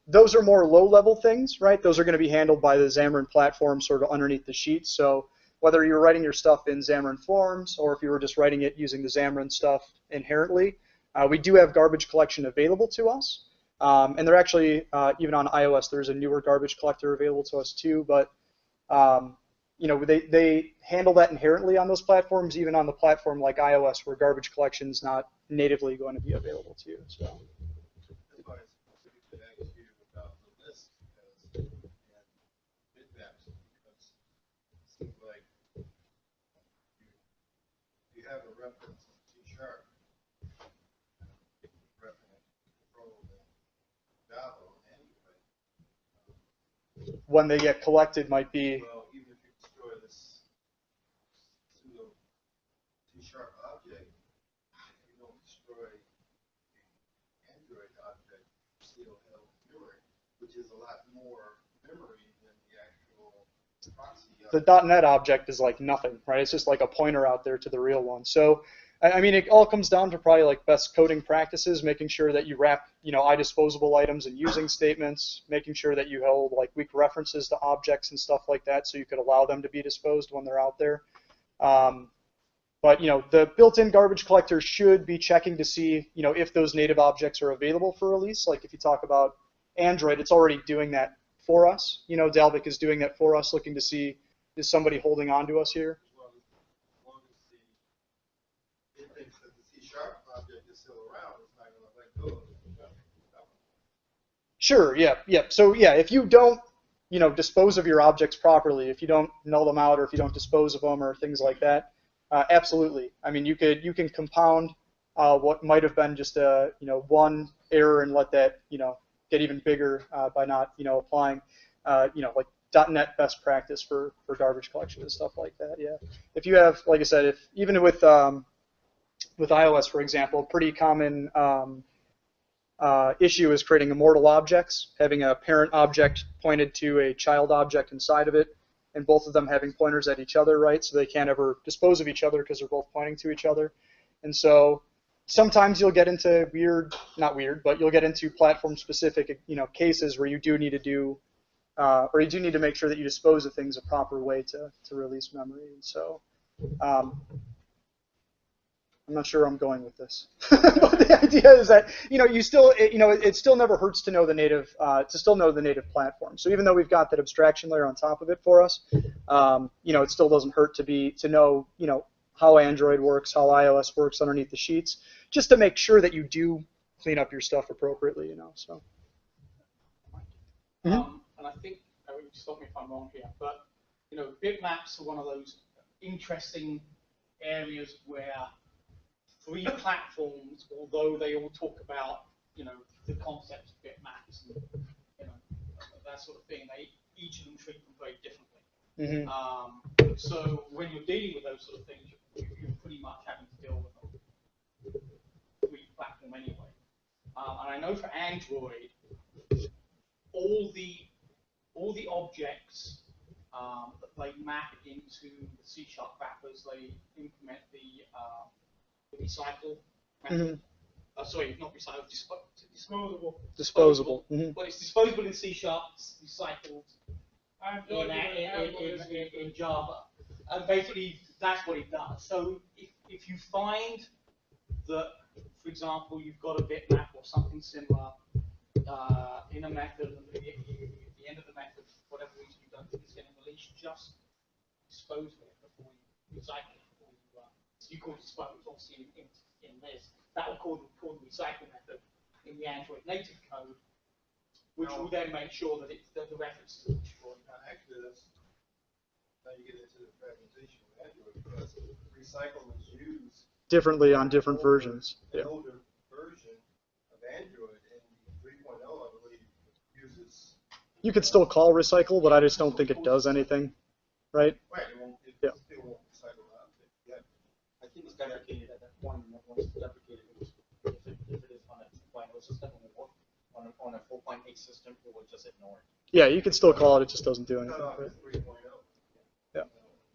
those are more low-level things, right? Those are going to be handled by the Xamarin platform sort of underneath the sheets. So whether you're writing your stuff in Xamarin Forms or if you were just writing it using the Xamarin stuff inherently, we do have garbage collection available to us. And they're actually, even on iOS, there's a newer garbage collector available to us too, but they handle that inherently on those platforms, even on the platform like iOS, where garbage collection is not natively going to be available to you. So. That's why it's specifically asked you about the list and bitmaps, because it seems like you have a reference in C#, reference control in Java anyway. when they get collected might be. Well, even if you destroy this pseudo C# object, you don't destroy the Android object, still held memory, which is a lot more memory than the actual proxy The object. .NET object is like nothing, right? It's just like a pointer out there to the real one. So, I mean, it all comes down to probably like best coding practices, making sure that you wrap, iDisposable items in using statements, making sure that you hold like weak references to objects and stuff like that, so you could allow them to be disposed when they're out there. But the built-in garbage collector should be checking to see, if those native objects are available for release. Like if you talk about Android, it's already doing that for us. Dalvik is doing that for us, looking to see, is somebody holding on to us here? As long as it thinks that the C# object is still around, it's not going to let go of it. Sure, yeah. So yeah, if you don't, dispose of your objects properly, if you don't null them out or if you don't dispose of them or things like that, absolutely. I mean, you can compound what might have been just a one error and let that get even bigger by not applying like .NET best practice for garbage collection and stuff like that. Yeah. If you have, like I said, if even with iOS, for example, pretty common issue is creating immortal objects, having a parent object pointed to a child object inside of it, and both of them having pointers at each other, right? So they can't ever dispose of each other because they're both pointing to each other. And so sometimes you'll get into not weird, but you'll get into platform-specific, cases where you do need to do, or you do need to make sure that you dispose of things a proper way to release memory. And so I'm not sure where I'm going with this, but the idea is that you still it still never hurts to know the native platform. So even though we've got that abstraction layer on top of it for us, it still doesn't hurt to know how Android works, how iOS works underneath the sheets, just to make sure that you do clean up your stuff appropriately. So. And I think, stop me if I'm wrong here, but bitmaps are one of those interesting areas where three platforms, although they all talk about, the concept of bitmaps and, that sort of thing, each of them treat them very differently. Mm-hmm. So when you're dealing with those sort of things, you're pretty much having to deal with them. Three platform anyway. And I know for Android, all the objects that they map into the C# wrappers, they implement the recycle method. Sorry, not recycle, disposable. Disposable. Mm-hmm. Well, it's disposable in C#, recycled in Java. And basically, that's what it does. So if you find that, for example, you've got a bitmap or something similar in a method, and at the end of the method, for whatever reason you don't think it's getting released, just dispose of it before you recycle it. So you call it dispose, obviously in this. That will call the recycle method in the Android native code, which will then make sure that the reference is destroyed. Actually, that's how you get into the fragmentation of Android, because recycle is used Differently on different versions. An Yeah. older version of Android, and 3.0, I believe, uses. You could still call recycle, but I just don't think it does anything, right? Right, it Yeah. still won't recycle the object. Yeah. I think it's deprecated at that point, and once it's deprecated, if it is on a 2.0 system, it will work. On a 4.8 system, it will just ignore it. Yeah, you can still call it just doesn't do anything. Cut off Right? at 3.0. Yeah.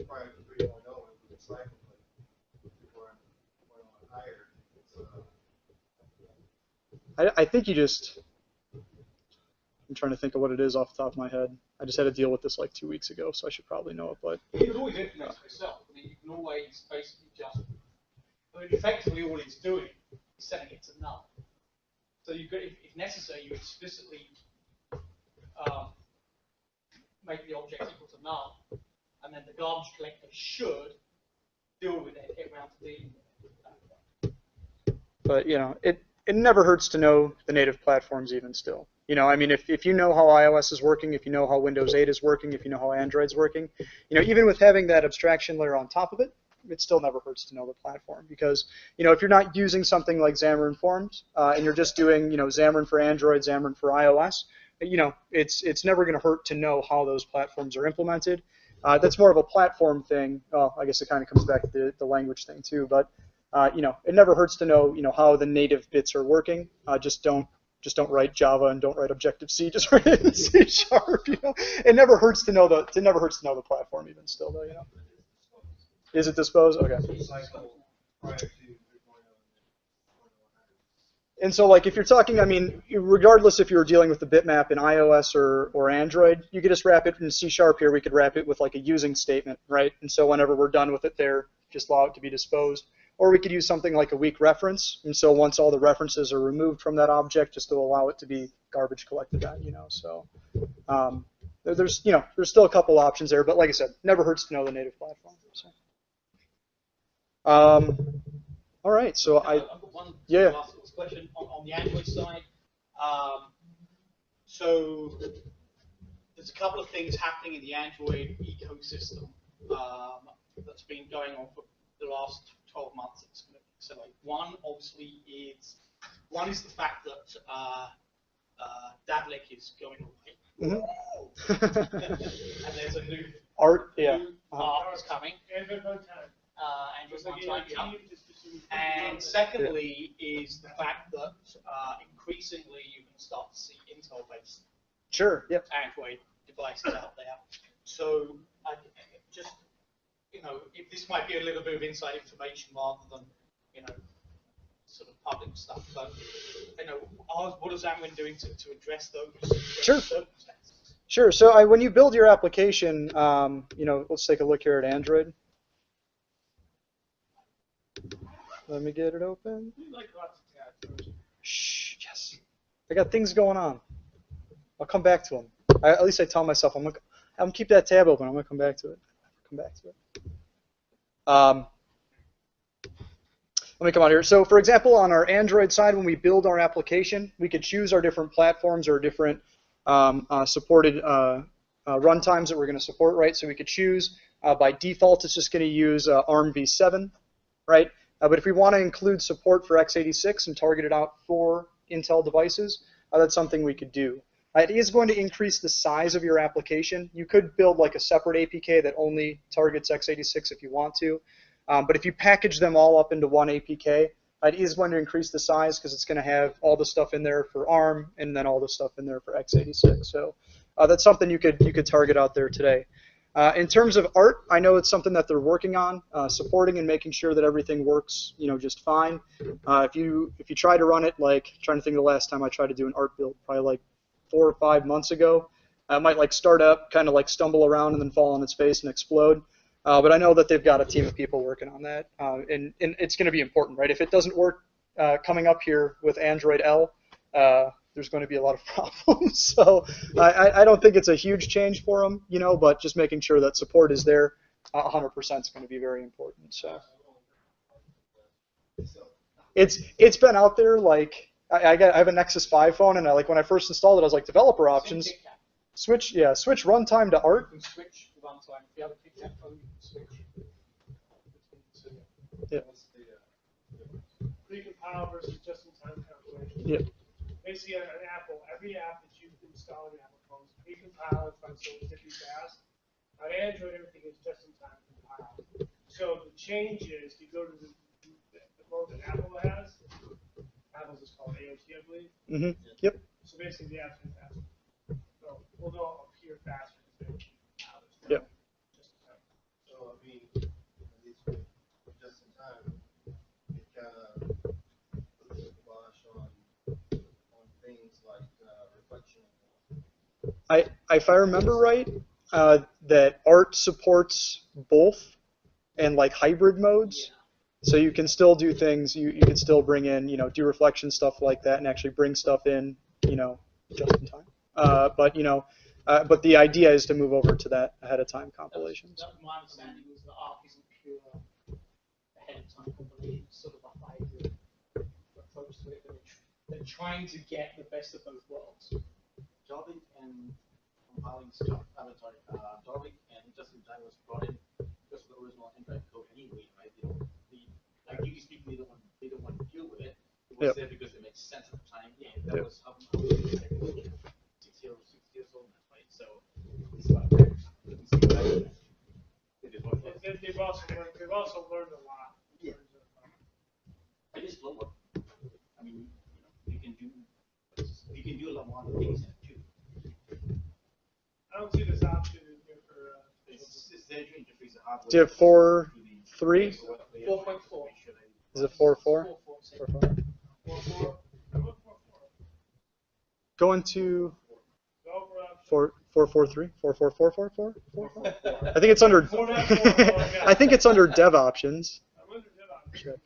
Prior to 3.0, it was recycled, but before I went on higher, it's I think you just. I'm trying to think of what it is off the top of my head. I just had to deal with this like 2 weeks ago, so I should probably know it. But You can always implement it yourself. I mean, you can always basically just. I mean, effectively, all it's doing is setting it to null. So you could, if necessary, you explicitly make the object equal to null, and then the garbage collector should deal with it, get around to dealing with it. But it never hurts to know the native platforms even still. I mean, if you know how iOS is working, if you know how Windows 8 is working, if you know how Android's working, even with having that abstraction layer on top of it, it still never hurts to know the platform, because if you're not using something like Xamarin Forms and you're just doing Xamarin for Android, Xamarin for iOS, it's never going to hurt to know how those platforms are implemented. That's more of a platform thing. Well, I guess it kind of comes back to the language thing too. But it never hurts to know how the native bits are working. Just don't write Java and don't write Objective C. Just write it in C#. It never hurts to know the platform even still though. Is it disposed? Okay. And so, like, if you're talking, I mean, regardless if you're dealing with the bitmap in iOS or Android, you could just wrap it in C# here. We could wrap it with, like, a using statement, right? And so whenever we're done with it there, just allow it to be disposed. Or we could use something like a weak reference. And so once all the references are removed from that object, just to allow it to be garbage collected on, So there's still a couple options there. But like I said, never hurts to know the native platform. So. All right, so I've got one last question on the Android side. So there's a couple of things happening in the Android ecosystem that's been going on for the last 12 months. It's going to accelerate. One, obviously, is the fact that Davlek is going away. Mm-hmm. And there's a new art is coming. Android Runtime, yeah. And secondly is the fact that increasingly you can start to see Intel-based Android devices out there. So just, if this might be a little bit of inside information rather than, sort of public stuff, but, what is Xamarin doing to address those circumstances? Sure. So when you build your application, let's take a look here at Android. Let me get it open. Shh, yes. I got things going on. I'll come back to them. At least I tell myself I'm gonna keep that tab open. I'm gonna come back to it. Let me come out here. So for example, on our Android side, when we build our application, we could choose our different platforms or different supported runtimes that we're going to support, right? So we could choose by default, it's just going to use ARM v7, right? But if we want to include support for x86 and target it out for Intel devices, that's something we could do. It is going to increase the size of your application. You could build like a separate APK that only targets x86 if you want to. But if you package them all up into one APK, it is going to increase the size because it's going to have all the stuff in there for ARM and then all the stuff in there for x86. So that's something you could target out there today. In terms of art, I know it's something that they're working on, supporting and making sure that everything works, just fine. If you try to run it, like trying to think of the last time I tried to do an art build, probably like 4 or 5 months ago, it might like start up, kind of like stumble around and then fall on its face and explode. But I know that they've got a team of people working on that, and it's going to be important, right? If it doesn't work coming up here with Android L, there's going to be a lot of problems. So I don't think it's a huge change for them, but just making sure that support is there 100% is going to be very important. So it's been out there. Like I have a Nexus 5 phone, and when I first installed it, I was like, developer options, switch runtime to art. You can switch runtime. If you have a KitKat phone, you can switch. Yeah. Precompile versus just-in-time compilation. Yeah. Basically, on Apple, every app that you install on Apple phones, precompiled by so it's fast. On Android, everything is just-in-time compiled. So the change is you go to the mode that Apple has. Apple's is called AOT, I believe. Mm-hmm. Yep. So basically, the apps are faster. So they'll all appear faster. Yep. So I mean, at least with just in time, it kind of puts a kibosh on things like reflection. If I remember right, that art supports both and like hybrid modes. So you can still do things. You can still bring in, do reflection stuff like that, and actually bring stuff in, just in time. But the idea is to move over to that ahead of time compilations. That was my understanding was that ARC isn't pure ahead of time compilation, it's sort of a hybrid approach to it. They're trying to get the best of both worlds. Jarvik and compiling stuff, Jarvik and just in time was brought in because of the original Android code anyway, right? Like usually speaking, they don't want to deal with it. It was there because it makes sense at the time. Yeah, that was how we did it 6 years also learned a lot. Yeah. It is slower. I mean, you can do a lot more other things in it too. I don't see this option in here for. It's the entry interface hardware. Do you have 4.3? 4.4. Is it 4.4? 4.4. 4.4. 4.4. I'm looking for 4. Go into Go for 4.4.3? 4.4.4.4? I think it's under. 4.4. I think it's under Dev options. I'm under dev option. Sure.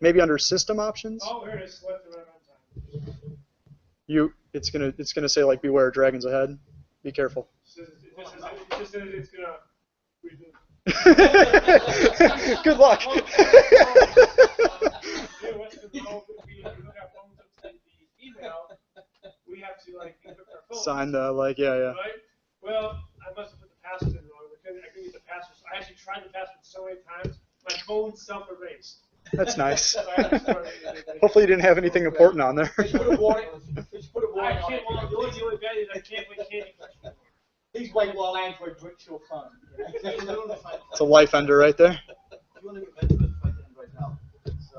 Maybe under System options. Oh, here it is. Select the right runtime. It's gonna say like beware dragons ahead. Be careful. It just says it's gonna reboot. Good luck. Yeah, what's the role? We hook our phones up to the email. We have to like encrypt our phones. Sign the yeah. Right? Well, I must have put the password in wrong. I couldn't get the password. So I actually tried the password so many times, my phone self-erased. That's nice. So I had to start it. Hopefully you didn't have anything important on there. Just put a warning. Just put a I warning on can't. it. Well, the only bad is I can't play Candy Crush anymore. Please wait while Android bricks your phone. It's a life ender right there. If you want to get better, try to Android now. It's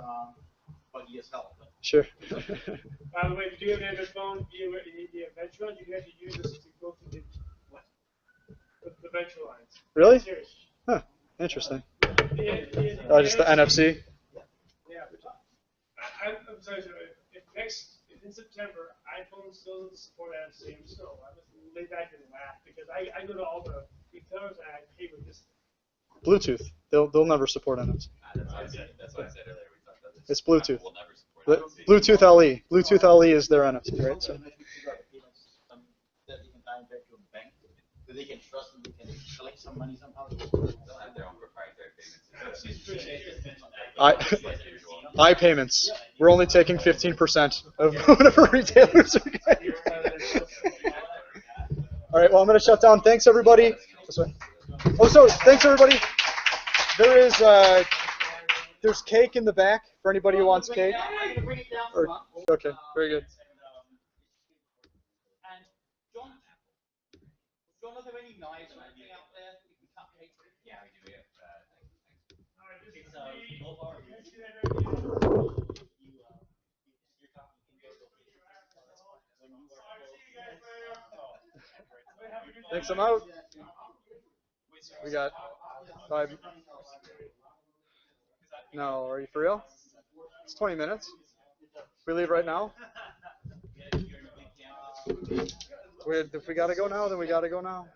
buggy as hell. But Sure. By the way, if you do have an Android phone, you need the Ventura, you can actually use this to go through the Ventura lines. Really? Serious. Huh. Interesting. Just the NFC. NFC. Yeah. I'm sorry, sir. If in September, iPhone still doesn't support NFC, I'm still, I just lay back and laugh because I go to all the retailers and I pay with this. Bluetooth. They'll never support NFC. That's what I said earlier. We talked about this. It's Bluetooth. We'll never support NFC. Bluetooth LE. Bluetooth LE is their NFC, right? So. that you can tie back to a bank, that they can trust and they can collect some money somehow. They'll have their own proprietary payments. iPayments. We're only taking 15% of whatever retailers are getting. All right, well, I'm going to shut down. Thanks, everybody. This way. Oh, so thanks, everybody. There's cake in the back for anybody who wants cake. Or, okay, very good. And John, are there any knives or anything out there that we can cut cake with? Yeah, we do. Thanks, I'm out. We got 5. No, are you for real? It's 20 minutes. We leave right now? If we gotta go now, then we gotta go now.